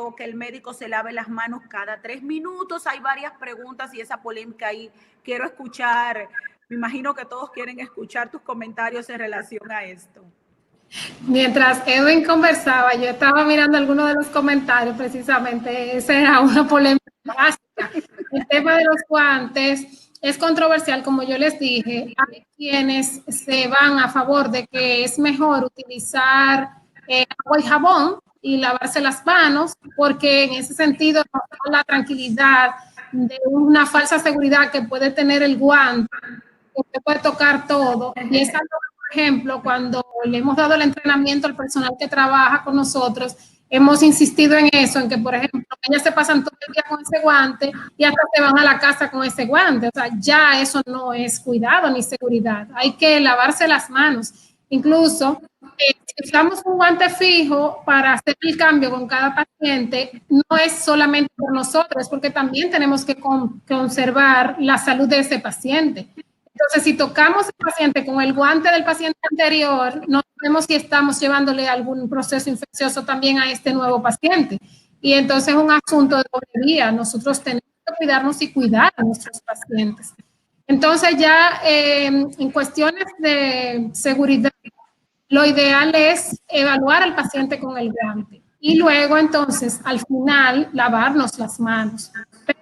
o que el médico se lave las manos cada 3 minutos. Hay varias preguntas y esa polémica ahí. Quiero escuchar, me imagino que todos quieren escuchar tus comentarios en relación a esto. Mientras Edwin conversaba, yo estaba mirando algunos de los comentarios, precisamente, esa era una polémica básica. El tema de los guantes es controversial, como yo les dije, hay quienes se van a favor de que es mejor utilizar agua y jabón y lavarse las manos, porque en ese sentido nos da la tranquilidad de una falsa seguridad que puede tener el guante, que usted puede tocar todo, y es algo, por ejemplo, cuando le hemos dado el entrenamiento al personal que trabaja con nosotros, hemos insistido en eso, en que, por ejemplo, ellas se pasan todo el día con ese guante y hasta se van a la casa con ese guante. O sea, ya eso no es cuidado ni seguridad. Hay que lavarse las manos. Incluso, si usamos un guante fijo para hacer el cambio con cada paciente, no es solamente por nosotros, es porque también tenemos que conservar la salud de ese paciente. Entonces, si tocamos al paciente con el guante del paciente anterior, no sabemos si estamos llevándole algún proceso infeccioso también a este nuevo paciente. Y entonces es un asunto de doble vía. Nosotros tenemos que cuidarnos y cuidar a nuestros pacientes. Entonces, ya en cuestiones de seguridad, lo ideal es evaluar al paciente con el guante. y luego entonces al final lavarnos las manos. Pero,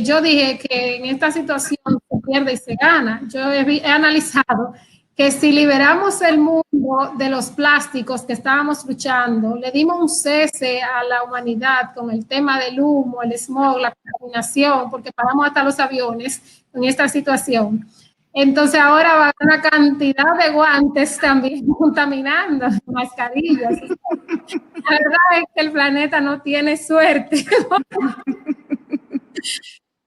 yo dije que en esta situación se pierde y se gana. Yo he analizado que si liberamos el mundo de los plásticos que estábamos luchando, le dimos un cese a la humanidad con el tema del humo, el smog, la contaminación, porque paramos hasta los aviones en esta situación. Entonces ahora va a haber una cantidad de guantes también contaminando, mascarillas. La verdad es que el planeta no tiene suerte.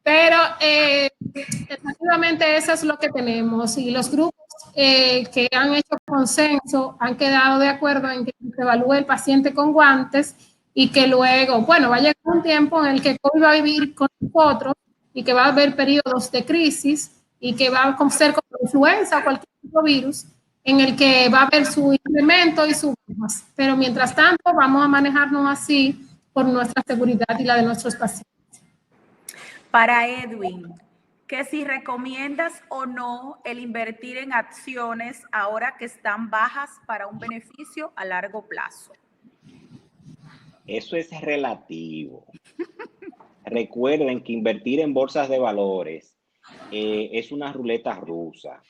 Pero efectivamente eso es lo que tenemos y los grupos que han hecho consenso han quedado de acuerdo en que se evalúe el paciente con guantes y que luego, bueno, va a llegar un tiempo en el que COVID va a vivir con nosotros y que va a haber periodos de crisis y que va a ser como influenza o cualquier otro virus en el que va a haber su incremento y sus bajas. Pero mientras tanto vamos a manejarnos así por nuestra seguridad y la de nuestros pacientes. Para Edwin, que si recomiendas o no el invertir en acciones ahora que están bajas para un beneficio a largo plazo. Eso es relativo. Recuerden que invertir en bolsas de valores es una ruleta rusa.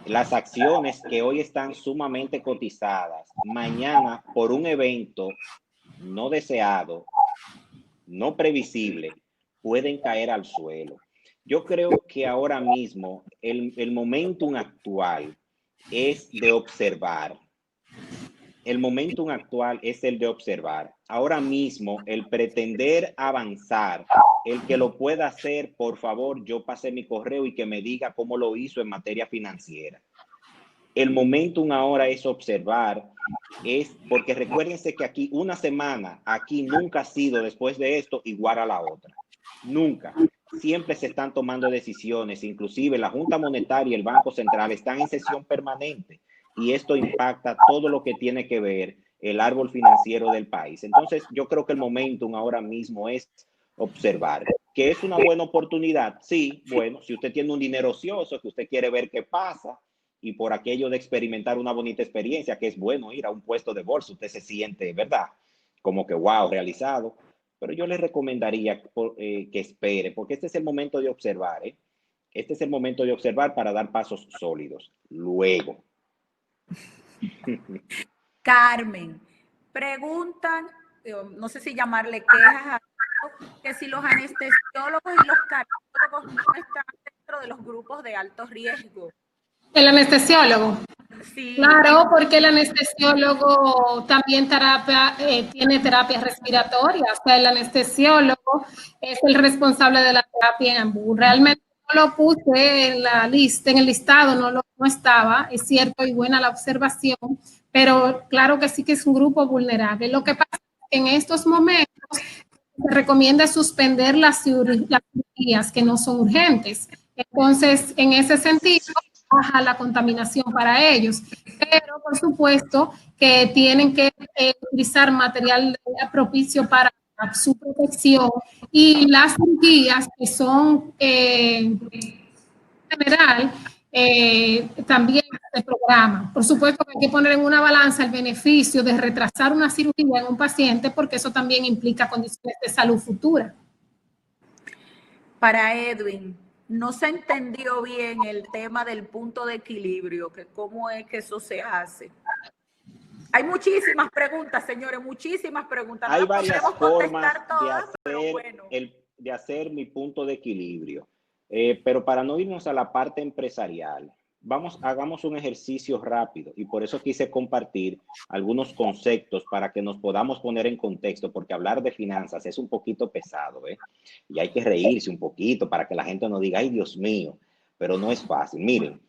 Las acciones que hoy están sumamente cotizadas, mañana por un evento no deseado, no previsible, pueden caer al suelo. Yo creo que ahora mismo el momentum actual es de observar. El momentum actual es el de observar. Ahora mismo, el pretender avanzar, el que lo pueda hacer, por favor, yo pasé mi correo y que me diga cómo lo hizo en materia financiera. El momentum ahora es observar, es porque recuérdense que aquí una semana, aquí nunca ha sido después de esto igual a la otra. Nunca. Siempre se están tomando decisiones, inclusive la Junta Monetaria y el Banco Central están en sesión permanente y esto impacta todo lo que tiene que ver el árbol financiero del país. Entonces, yo creo que el momentum ahora mismo es observar. ¿Que es una buena oportunidad? Sí, bueno, si usted tiene un dinero ocioso, que usted quiere ver qué pasa y por aquello de experimentar una bonita experiencia, que es bueno ir a un puesto de bolsa, usted se siente, ¿verdad? Como que, wow, realizado. Pero yo le recomendaría que espere, porque este es el momento de observar, ¿eh? Este es el momento de observar para dar pasos sólidos. Luego. Carmen, preguntan, no sé si llamarle quejas, que si los anestesiólogos y los cardiólogos no están dentro de los grupos de alto riesgo. El anestesiólogo. Sí. Claro, porque el anestesiólogo también tiene terapia respiratoria, o sea, el anestesiólogo es el responsable de la terapia en AMBU. Realmente no lo puse en la lista, en el listado, no estaba, es cierto y buena la observación, pero claro que sí que es un grupo vulnerable. Lo que pasa es que en estos momentos se recomienda suspender las cirugías que no son urgentes. Entonces, en ese sentido, baja la contaminación para ellos, pero por supuesto que tienen que utilizar material propicio para su protección y las cirugías que son en general también se programan. Por supuesto que hay que poner en una balanza el beneficio de retrasar una cirugía en un paciente porque eso también implica condiciones de salud futura. Para Edwin, no se entendió bien el tema del punto de equilibrio, que cómo es que eso se hace. Hay muchísimas preguntas, señores, muchísimas preguntas. Hay varias formas todas, de hacer mi punto de equilibrio. Pero para no irnos a la parte empresarial, hagamos un ejercicio rápido y por eso quise compartir algunos conceptos para que nos podamos poner en contexto, porque hablar de finanzas es un poquito pesado, ¿eh? Y hay que reírse un poquito para que la gente no diga, ay, Dios mío, pero no es fácil. Miren,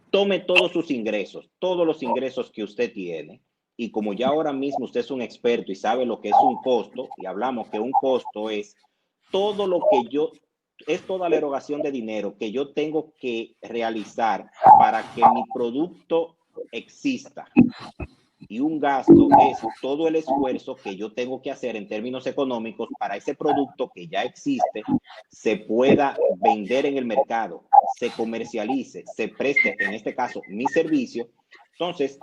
tome todos sus ingresos, todos los ingresos que usted tiene, y como ya ahora mismo usted es un experto y sabe lo que es un costo, y hablamos que un costo es todo lo que es toda la erogación de dinero que yo tengo que realizar para que mi producto exista. Y un gasto es todo el esfuerzo que yo tengo que hacer en términos económicos para ese producto que ya existe se pueda vender en el mercado, se comercialice, se preste, en este caso, mi servicio, Entonces,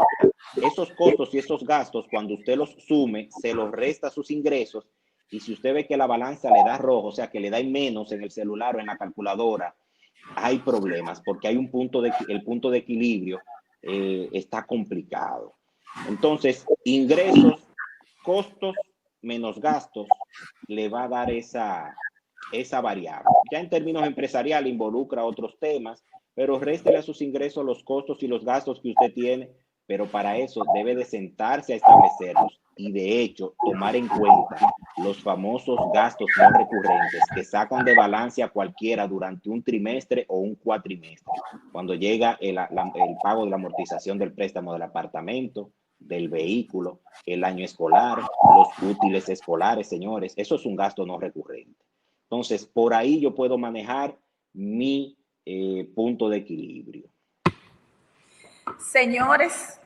esos costos y esos gastos, cuando usted los sume, se los resta a sus ingresos, y si usted ve que la balanza le da rojo, o sea, que le da menos en el celular o en la calculadora, hay problemas, porque hay el punto de equilibrio está complicado. Entonces, ingresos, costos menos gastos le va a dar esa variable. Ya en términos empresariales involucra otros temas, pero réstele a sus ingresos los costos y los gastos que usted tiene, pero para eso debe de sentarse a establecerlos y de hecho tomar en cuenta los famosos gastos no recurrentes que sacan de balance a cualquiera durante un trimestre o un cuatrimestre, cuando llega el pago de la amortización del préstamo del apartamento, del vehículo, el año escolar, los útiles escolares, señores, eso es un gasto no recurrente. Entonces, por ahí yo puedo manejar mi punto de equilibrio. Señores,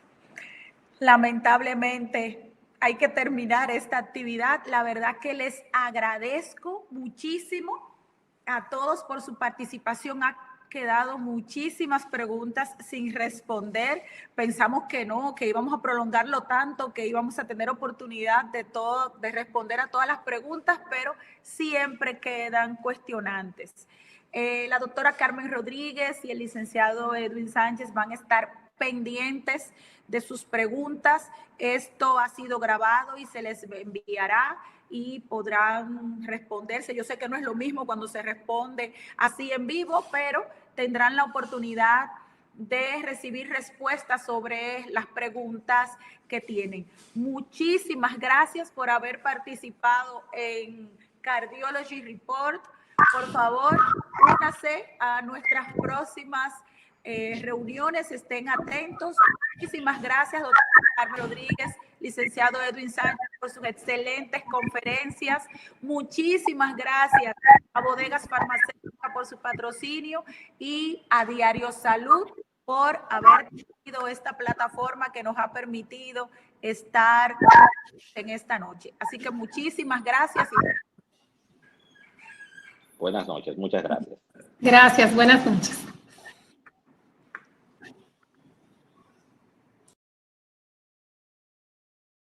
lamentablemente hay que terminar esta actividad. La verdad que les agradezco muchísimo a todos por su participación. Ha quedado muchísimas preguntas sin responder. Pensamos que no, que íbamos a prolongarlo tanto, que íbamos a tener oportunidad de responder a todas las preguntas, pero siempre quedan cuestionantes. La doctora Carmen Rodríguez y el licenciado Edwin Sánchez van a estar pendientes de sus preguntas. Esto ha sido grabado y se les enviará y podrán responderse. Yo sé que no es lo mismo cuando se responde así en vivo, pero tendrán la oportunidad de recibir respuestas sobre las preguntas que tienen. Muchísimas gracias por haber participado en Cardiology Report. Por favor, únase a nuestras próximas reuniones, estén atentos. Muchísimas gracias, doctor Carmen Rodríguez, licenciado Edwin Sánchez, por sus excelentes conferencias. Muchísimas gracias a Bodegas Farmacéuticas por su patrocinio y a Diario Salud por haber tenido esta plataforma que nos ha permitido estar en esta noche. Así que muchísimas gracias. Buenas noches, muchas gracias. Gracias, buenas noches.